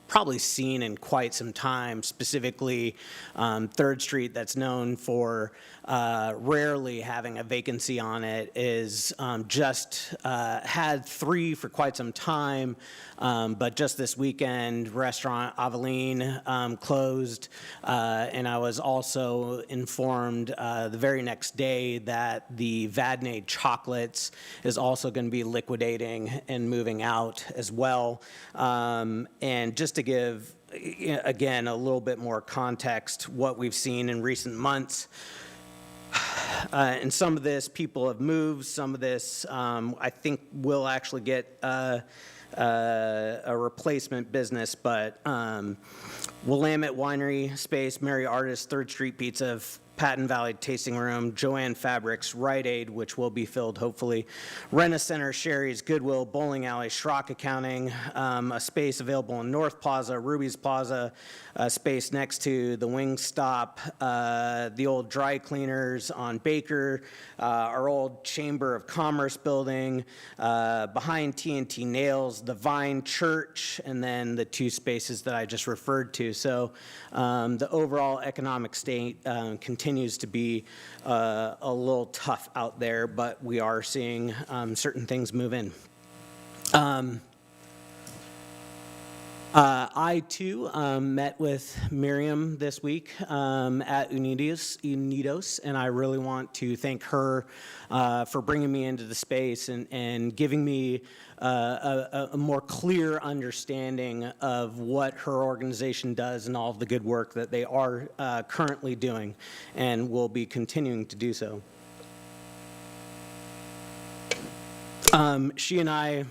[SPEAKER 12] probably seen in quite some time, specifically 3rd Street, that's known for rarely having a vacancy on it, is just had 3 for quite some time, but just this weekend, Restaurant Aveline closed, and I was also informed the very next day that the Vadnais Chocolates is also going to be liquidating and moving out as well. And just to give, again, a little bit more context, what we've seen in recent months. And some of this, people have moved. Some of this, I think, will actually get a replacement business. But Willamette Winery Space, Mary Artist, 3rd Street Pizza, Patton Valley Tasting Room, Joanne Fabrics, Rite Aid, which will be filled hopefully, Rena Center, Sherry's, Goodwill, Bowling Alley, Schrock Accounting, a space available in North Plaza, Ruby's Plaza, a space next to the Wing Stop, the old dry cleaners on Baker, our old Chamber of Commerce building, behind TNT Nails, the Vine Church, and then the 2 spaces that I just referred to. So the overall economic state continues to be a little tough out there, but we are seeing certain things move in. I, too, met with Miriam this week at Unidos, and I really want to thank her for bringing me into the space and giving me a more clear understanding of what her organization does and all of the good work that they are currently doing and will be continuing to do so. She and I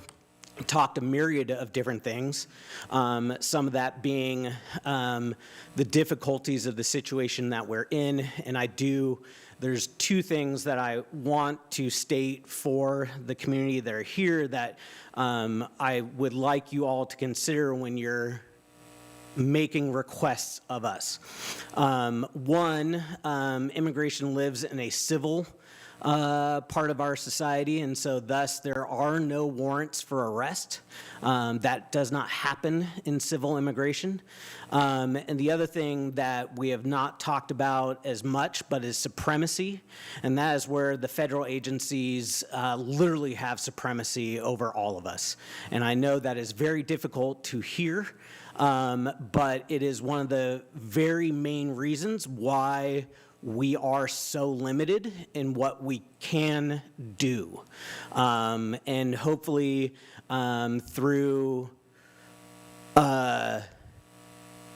[SPEAKER 12] talked a myriad of different things, some of that being the difficulties of the situation that we're in, and there's 2 things that I want to state for the community that are here that I would like you all to consider when you're making requests of us. One, immigration lives in a civil part of our society, and so thus there are no warrants for arrest. That does not happen in civil immigration. And the other thing that we have not talked about as much, but is supremacy, and that is where the federal agencies literally have supremacy over all of us. And I know that is very difficult to hear, but it is one of the very main reasons why we are so limited in what we can do. And hopefully through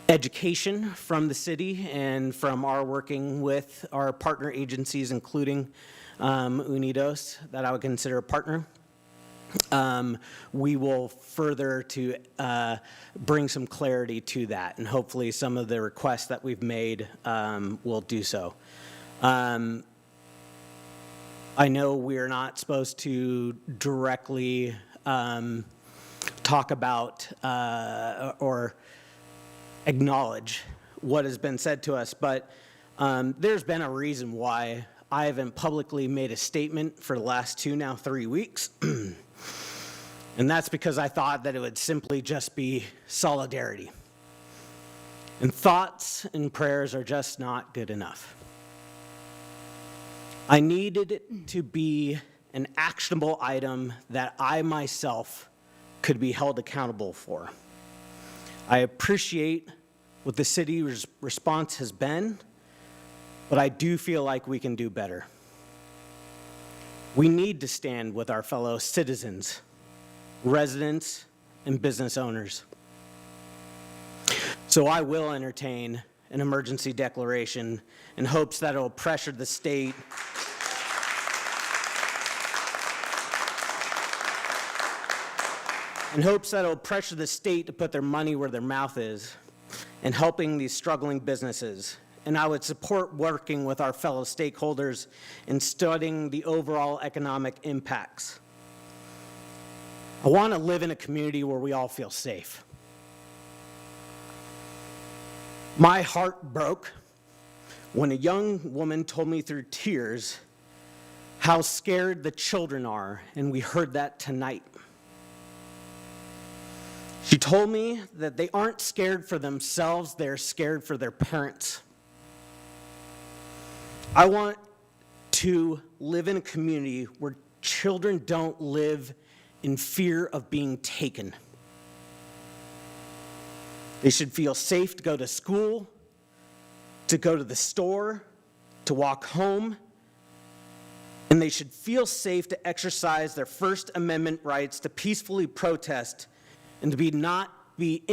[SPEAKER 12] education from the city and from our working with our partner agencies, including Unidos, that I would consider a partner, we will further to bring some clarity to that, and hopefully some of the requests that we've made will do so. I know we are not supposed to directly talk about or acknowledge what has been said to us, but there's been a reason why I haven't publicly made a statement for the last 3 weeks. And that's because I thought that it would simply just be solidarity. And thoughts and prayers are just not good enough. I needed it to be an actionable item that I myself could be held accountable for. I appreciate what the city's response has been, but I do feel like we can do better. We need to stand with our fellow citizens, residents, and business owners. So I will entertain an emergency declaration in hopes that it will pressure the state to put their money where their mouth is in helping these struggling businesses. And I would support working with our fellow stakeholders in studying the overall economic impacts. I want to live in a community where we all feel safe. My heart broke when a young woman told me through tears how scared the children are, and we heard that tonight. She told me that they aren't scared for themselves, they're scared for their parents. I want to live in a community where children don't live in fear of being taken. They should feel safe to go to school, to go to the store, to walk home, and they should feel safe to exercise their First Amendment rights to peacefully protest and to not be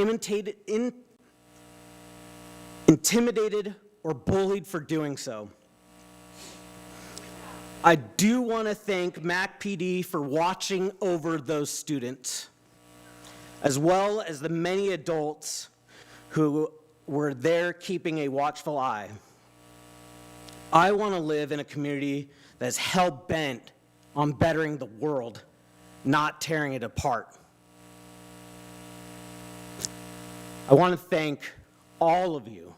[SPEAKER 12] intimidated or bullied for doing so. I do want to thank MacPD for watching over those students, as well as the many adults who were there keeping a watchful eye. I want to live in a community that is hell-bent on bettering the world, not tearing it apart. I want to thank all of you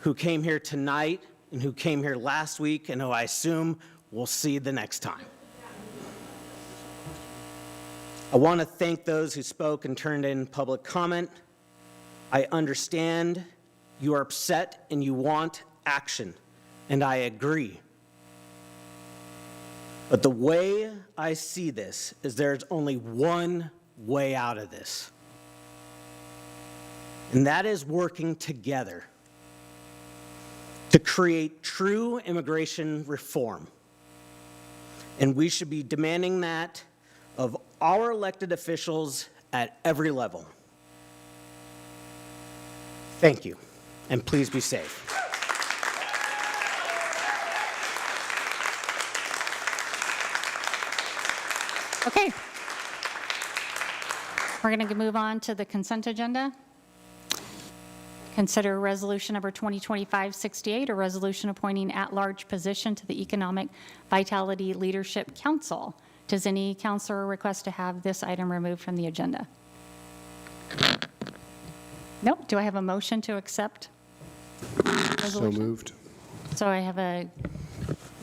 [SPEAKER 12] who came here tonight and who came here last week and who I assume we'll see the next time. I want to thank those who spoke and turned in public comment. I understand you are upset and you want action, and I agree. But the way I see this is there's only one way out of this, and that is working together to create true immigration reform. And we should be demanding that of our elected officials at every level. Thank you, and please be safe.
[SPEAKER 1] Okay. We're going to move on to the consent agenda. Consider resolution number 2025-68, a resolution appointing at-large position to the Economic Vitality Leadership Council. Does any counselor request to have this item removed from the agenda? Nope. Do I have a motion to accept?
[SPEAKER 5] So moved.
[SPEAKER 1] So I have a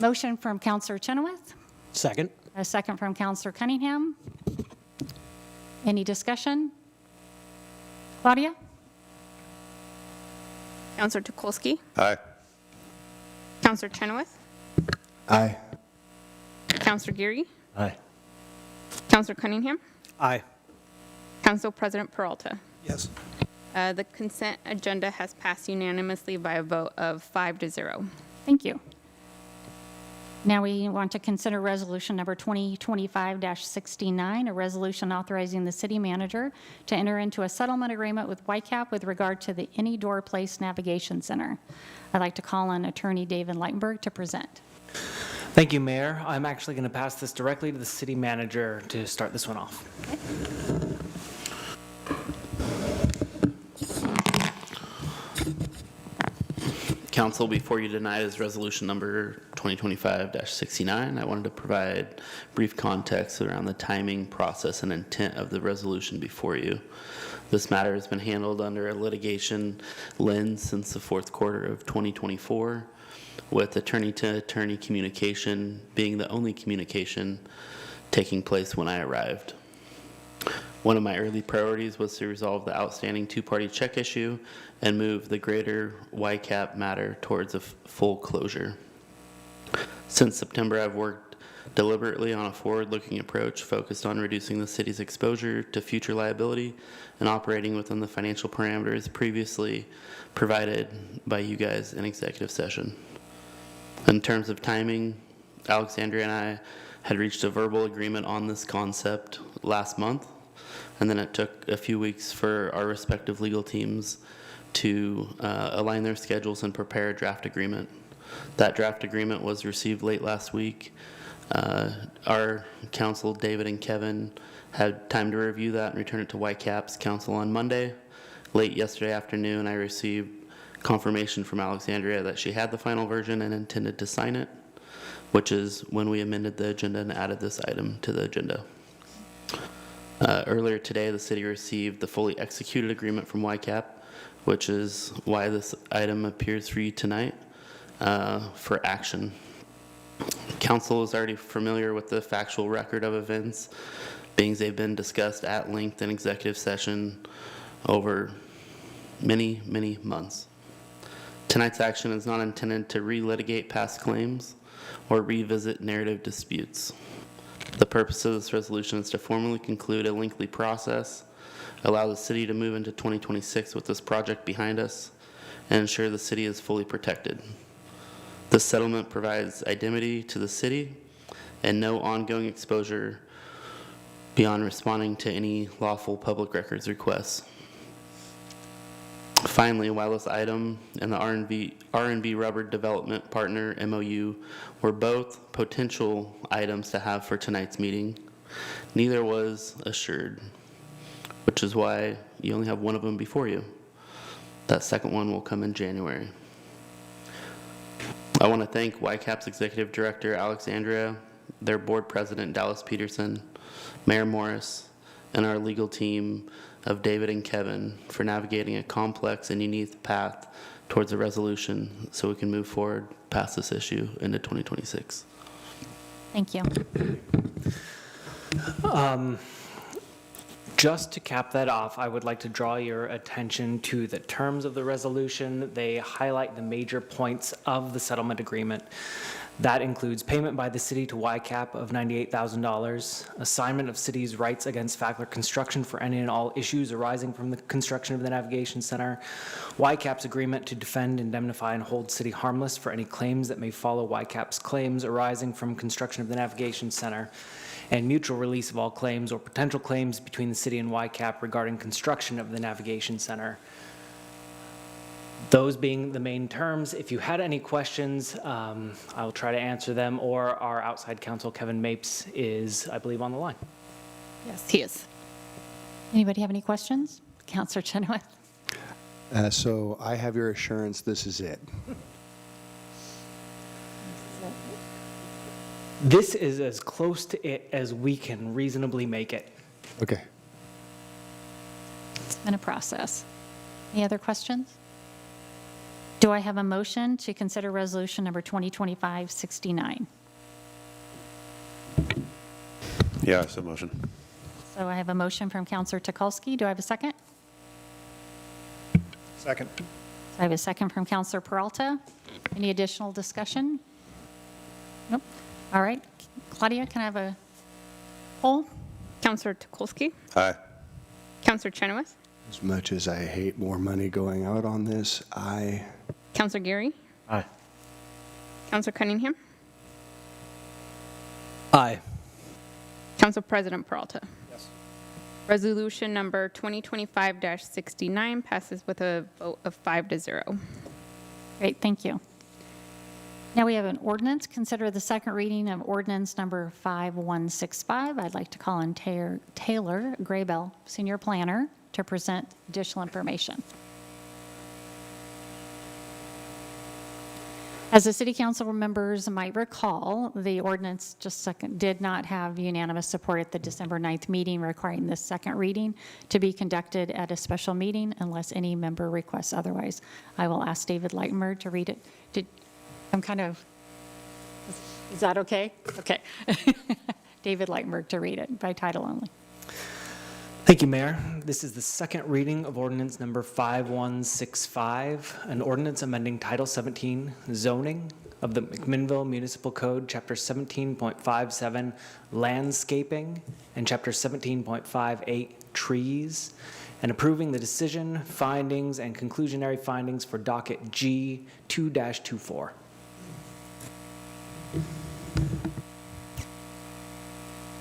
[SPEAKER 1] motion from Counselor Chenoweth,
[SPEAKER 12] Second.
[SPEAKER 1] a second from Counselor Cunningham. Any discussion? Claudia?
[SPEAKER 14] Counselor Tukolsky.
[SPEAKER 5] Aye.
[SPEAKER 14] Counselor Chenoweth.
[SPEAKER 5] Aye.
[SPEAKER 14] Counselor Geary.
[SPEAKER 12] Aye.
[SPEAKER 14] Counselor Cunningham.
[SPEAKER 12] Aye.
[SPEAKER 14] Council President Peralta.
[SPEAKER 10] Yes.
[SPEAKER 14] The consent agenda has passed unanimously by a vote of 5-0.
[SPEAKER 1] Thank you. Now we want to consider resolution number 2025-69, a resolution authorizing the city manager to enter into a settlement agreement with Whitecap with regard to the Any Door Place Navigation Center. I'd like to call on Attorney David Lightenberg to present.
[SPEAKER 7] Thank you, Mayor. I'm actually going to pass this directly to the city manager to start this one off.
[SPEAKER 8] Council, before you tonight is resolution number 2025-69. I wanted to provide brief context around the timing, process, and intent of the resolution before you. This matter has been handled under a litigation lens since the fourth quarter of 2024, with attorney-to-attorney communication being the only communication taking place when I arrived. One of my early priorities was to resolve the outstanding two-party check issue and move the greater YCAP matter towards a full closure. Since September, I've worked deliberately on a forward-looking approach focused on reducing the city's exposure to future liability and operating within the financial parameters previously provided by you guys in executive session. In terms of timing, Alexandria and I had reached a verbal agreement on this concept last month, and then it took a few weeks for our respective legal teams to align their schedules and prepare a draft agreement. That draft agreement was received late last week. Our counsel, David and Kevin, had time to review that and return it to YCAP's counsel on Monday. Late yesterday afternoon, I received confirmation from Alexandria that she had the final version and intended to sign it, which is when we amended the agenda and added this item to the agenda. Earlier today, the city received the fully executed agreement from YCAP, which is why this item appears for you tonight for action. Council is already familiar with the factual record of events, being they've been discussed at length in executive session over many, many months. Tonight's action is not intended to relitigate past claims or revisit narrative disputes. The purpose of this resolution is to formally conclude a lengthy process, allow the city to move into 2026 with this project behind us, and ensure the city is fully protected. This settlement provides indemnity to the city and no ongoing exposure beyond responding to any lawful public records requests. Finally, while this item and the R&B Rubber Development Partner MOU were both potential items to have for tonight's meeting, neither was assured, which is why you only have one of them before you. That second one will come in January. I want to thank YCAP's Executive Director, Alexandria, their Board President, Dallas Peterson, Mayor Morris, and our legal team of David and Kevin for navigating a complex and unique path towards a resolution so we can move forward past this issue into 2026.
[SPEAKER 1] Thank you.
[SPEAKER 7] Just to cap that off, I would like to draw your attention to the terms of the resolution. They highlight the major points of the settlement agreement. That includes payment by the city to YCAP of $98,000, assignment of city's rights against Fackler Construction for any and all issues arising from the construction of the navigation center, YCAP's agreement to defend, indemnify, and hold city harmless for any claims that may follow YCAP's claims arising from construction of the navigation center, and mutual release of all claims or potential claims between the city and YCAP regarding construction of the navigation center. Those being the main terms. If you had any questions, I'll try to answer them, or our outside counsel, Kevin Mapes, is, I believe, on the line.
[SPEAKER 14] Yes, he is.
[SPEAKER 1] Anybody have any questions? Councilor Chenoweth?
[SPEAKER 5] So I have your assurance this is it.
[SPEAKER 7] This is as close to it as we can reasonably make it.
[SPEAKER 5] Okay.
[SPEAKER 1] It's been a process. Any other questions? Do I have a motion to consider resolution number 2025-69?
[SPEAKER 23] Yeah, so motion.
[SPEAKER 1] So I have a motion from Councilor Tukulski. Do I have a second?
[SPEAKER 10] Second.
[SPEAKER 1] So I have a second from Councilor Peralta. Any additional discussion? Nope. All right. Claudia, can I have a poll?
[SPEAKER 14] Councilor Tukulski?
[SPEAKER 23] Aye.
[SPEAKER 14] Councilor Chenoweth?
[SPEAKER 5] As much as I hate more money going out on this, I...
[SPEAKER 14] Counselor Geary,
[SPEAKER 12] Aye.
[SPEAKER 14] Counselor Cunningham,
[SPEAKER 12] Aye.
[SPEAKER 14] Council President Peralta. Yes. Resolution number 2025-69 passes with a vote of 5-0.
[SPEAKER 1] Great, thank you. Now we have an ordinance. Consider the second reading of ordinance number 5165. I'd like to call on Taylor Graybell, Senior Planner, to present additional information. As the city council members might recall, the ordinance did not have unanimous support at the December 9th meeting, requiring this second reading to be conducted at a special meeting unless any member requests otherwise. I will ask David Leitenberg to read it. Is that okay? Okay. David Leitenberg to read it by title only.
[SPEAKER 7] Thank you, Mayor. This is the second reading of ordinance number 5165, an ordinance amending Title 17 zoning of the Mcminnville Municipal Code, Chapter 17.57 landscaping, and Chapter 17.58 trees, and approving the decision, findings, and conclusionary findings for docket G 2-24.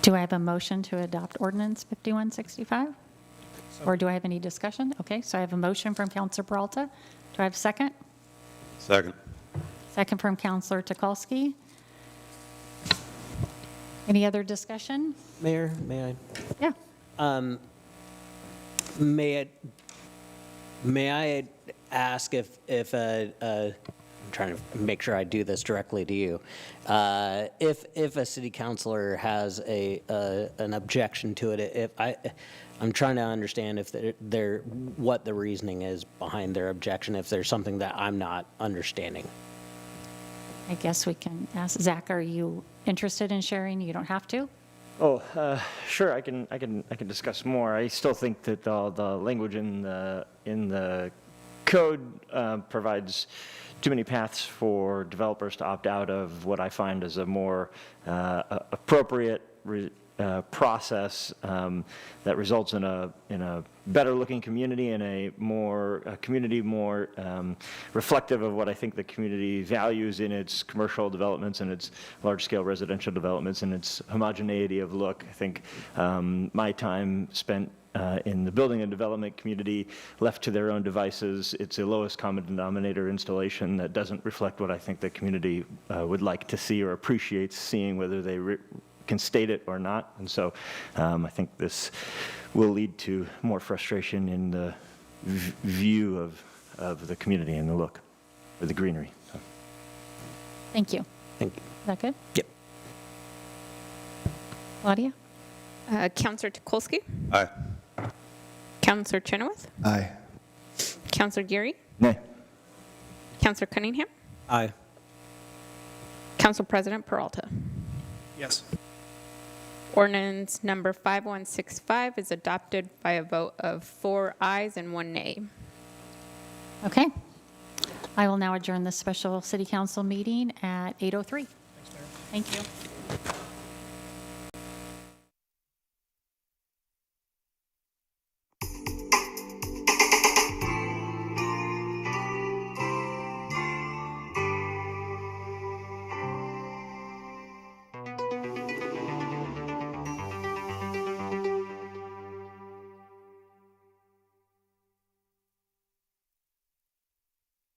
[SPEAKER 1] Do I have a motion to adopt ordinance 5165? Or do I have any discussion? Okay, so I have a motion from Councilor Peralta. Do I have a second?
[SPEAKER 23] Second.
[SPEAKER 1] Second from Councilor Tukalski. Any other discussion?
[SPEAKER 12] Mayor, may I?
[SPEAKER 1] Yeah.
[SPEAKER 12] May I ask if I'm trying to make sure I do this directly to you. If a city councilor has an objection to it, I'm trying to understand if what the reasoning is behind their objection, if there's something that I'm not understanding.
[SPEAKER 1] I guess we can ask Zach, are you interested in sharing? You don't have to.
[SPEAKER 6] Oh, sure. I can discuss more. I still think that the language in the code provides too many paths for developers to opt out of what I find is a more appropriate process that results in a better looking community and a community more reflective of what I think the community values in its commercial developments and its large scale residential developments and its homogeneity of look. I think my time spent in the building and development community, left to their own devices, it's a lowest common denominator installation that doesn't reflect what I think the community would like to see or appreciates seeing, whether they can state it or not. And so I think this will lead to more frustration in the view of the community and the look, or the greenery. So.
[SPEAKER 1] Thank you.
[SPEAKER 12] Thank you.
[SPEAKER 1] Is that good?
[SPEAKER 12] Yep.
[SPEAKER 1] Claudia?
[SPEAKER 14] Counselor Tukolski,
[SPEAKER 23] Aye.
[SPEAKER 14] Counselor Chenoweth,
[SPEAKER 5] Aye.
[SPEAKER 14] Counselor Geary,
[SPEAKER 6] Nay.
[SPEAKER 14] Counselor Cunningham,
[SPEAKER 12] Aye.
[SPEAKER 14] Council President Peralta.
[SPEAKER 10] Yes.
[SPEAKER 14] Ordinance number 5165 is adopted by a vote of 4 ayes and 1 nay.
[SPEAKER 1] Okay. I will now adjourn the special city council meeting at 8:03. Thank you.